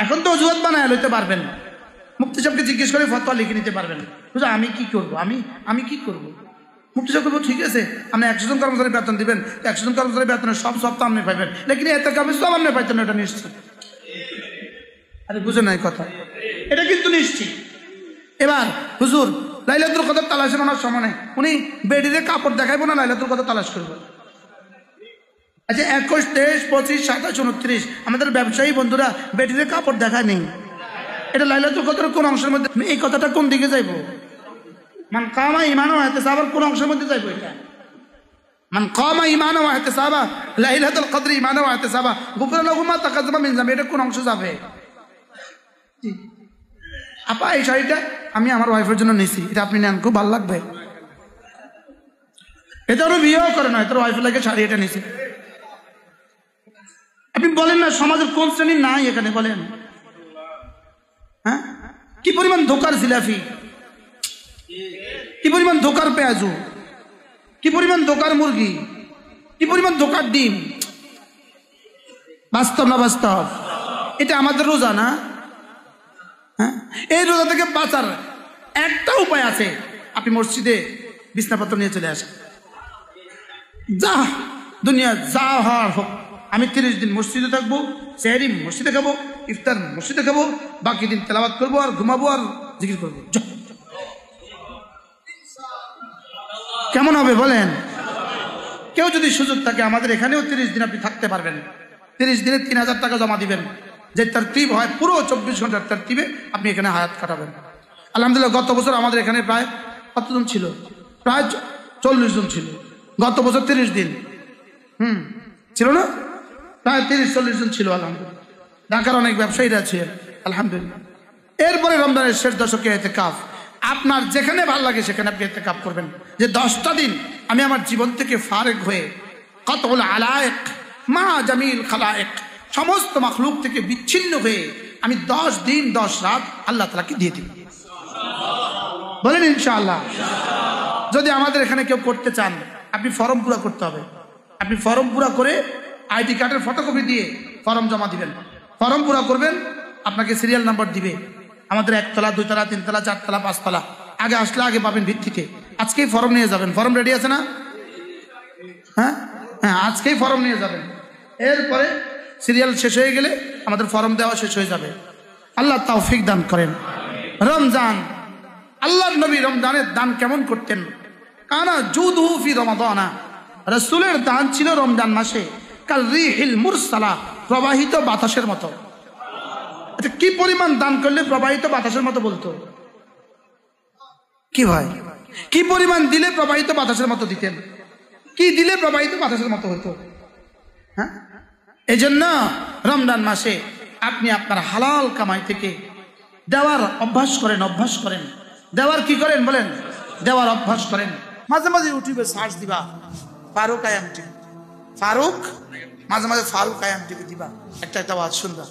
এখন তো অজুহাত বানায় লইতে পারবেন, মুফতি সাহেবকে জিজ্ঞেস করে ফতোয়া লিখে নিতে পারবেন। আমি কি করবো, আমি কি করবো? মুফতি সাহেব বলবো ঠিক আছে, আপনি 100 জন কর্মচারী বেতন দিবেন, 100 জন কর্মচারী বেতনের সব সপ্তাহ আপনি পাইবেন, লেকিন এতে কামে সব আপনি পাইতেন, এটা নিশ্চিত। আরে বুঝে নাই কথা, এটা কিন্তু নিশ্চিত। এবার হুজুর লাইলাতুল কদর তালাশের ওনার সময় নেই, উনি বেডিরে কাপড় দেখাইবো না লাইলাতুল কদর তালাশ করবো। আচ্ছা 21, 23, 25, 27, 29 আমাদের ব্যবসায়ী বন্ধুরা বেডিরে কাপড় দেখায় নেই, এটা লাইলাতুল কদরের কোন অংশের মধ্যে? এই কথাটা কোন দিকে যাইব? মান কামা ঈমানান ওয়া ইহতিসাবান কোন অংশের মধ্যে যাইব? এটা মান কামা ঈমানান ওয়া ইহতিসাবা লাইলাতুল কদর ঈমানান ওয়া ইহতিসাবা গুফিরা লাহু মা তাকাদ্দামা মিন যামবি, এটা কোন অংশে যাবে? আপা এই শাড়িটা আমি আমার ওয়াইফের জন্য নিয়েছি, এটা আপনি নেন, খুব ভালো লাগবে। এটা ওরা বিয়েও করে না, তোর ওয়াইফের লাগে শাড়ি এটা নিয়েছি। আপনি বলেন না সমাজের কোন শ্রেণী নাই এখানে বলেন? হ্যাঁ, কি পরিমাণ ধোকার জিলাফি, কি পরিমাণ ধোকার পেঁয়াজু, কি পরিমাণ ধোকার মুরগি, কি পরিমাণ ধোকার ডিম। বাস্তব না বাস্তব? এটা আমাদের রোজা না? হ্যাঁ, এই রোজা থেকে বাঁচার একটা উপায় আছে, আপনি মসজিদে বিছনাপত্র নিয়ে চলে আসেন। যা দুনিয়া যা হওয়ার হোক, আমি 30 দিন মসজিদে থাকবো, সেহরি মসজিদে খাবো, ইফতার মসজিদে খাবো, বাকি দিন তেলাওয়াত করবো আর ঘুমাবো আর জিকির করবো। কেমন হবে বলেন? কেউ যদি সুযোগ থাকে আমাদের এখানেও 30 দিন আপনি থাকতে পারবেন। 30 দিনে 3000 টাকা জমা দিবেন, যে তারতিব হয় পুরো 24 ঘন্টার তারতিবে আপনি এখানে হায়াত কাটাবেন। আলহামদুলিল্লাহ গত বছর আমাদের এখানে প্রায় কতজন ছিল? প্রায় 40 জন ছিল গত বছর 30 দিন। ছিল না? প্রায় 30-40 জন ছিল আলহামদুলিল্লাহ। ঢাকার অনেক ব্যবসায়ীরা ছিলেন আলহামদুলিল্লাহ। এরপরে রমজানের শেষ দশকে ইতিকাফ, আপনার যেখানে ভালো লাগে সেখানে আপনি ইতিকাফ করবেন। যে 10টা দিন আমি আমার জীবন থেকে ফারেক হয়ে কতল আলায়েক মা জামিল খালায়েক, সমস্ত মাখলুক থেকে বিচ্ছিন্ন হয়ে আমি 10 দিন 10 রাত আল্লাহ তাআলাকে দিয়ে দিব। বলেন ইনশাআল্লাহ। যদি আমাদের এখানে কেউ করতে চান, আপনি ফর্ম পুরা করতে হবে। আপনি ফর্ম পুরা করে আইডি কার্ডের ফটোকপি দিয়ে ফর্ম জমা দিবেন। ফর্ম পুরা করবেন, আপনাকে সিরিয়াল নাম্বার দিবে। আমাদের 1 তলা 2 তলা 3 তলা 4 তলা 5 তলা, আগে আসলে আগে পাবেন ভিত্তিতে। আজকেই ফর্ম নিয়ে যাবেন। ফর্ম রেডি আছে না? হ্যাঁ হ্যাঁ, আজকেই ফর্ম নিয়ে যাবেন। এরপরে সিরিয়াল শেষ হয়ে গেলে আমাদের ফর্ম দেওয়া শেষ হয়ে যাবে। আল্লাহ তৌফিক দান করেন। রমজান, আল্লাহর নবী রমজানের দান কেমন করতেন? কানা জুদহু ফি রমাদানা, রাসূলের দান ছিল রমজান মাসে কাল রিহিল মুরসালা, প্রবাহিত বাতাসের মতো। আচ্ছা, কি পরিমাণ দান করলে প্রবাহিত বাতাসের মতো বলতো? কি ভাই, কি পরিমাণ দিলে প্রবাহিত বাতাসের মতো দিতেন? কি দিলে প্রবাহিত বাতাসের মতো হতো? হ্যাঁ, এই জন্য রমজান মাসে আপনি আপনার হালাল কামাই থেকে দেওয়ার অভ্যাস করেন। দেওয়ার কি করেন বলেন? দেওয়ার অভ্যাস করেন। মাঝে মাঝে ইউটিউবে সার্চ দিবা ফারুক আয়াম টিভি, ফারুক, মাঝে মাঝে ফারুক আয়াম টিভি দিবা, একটা ওয়াজ শুনবা।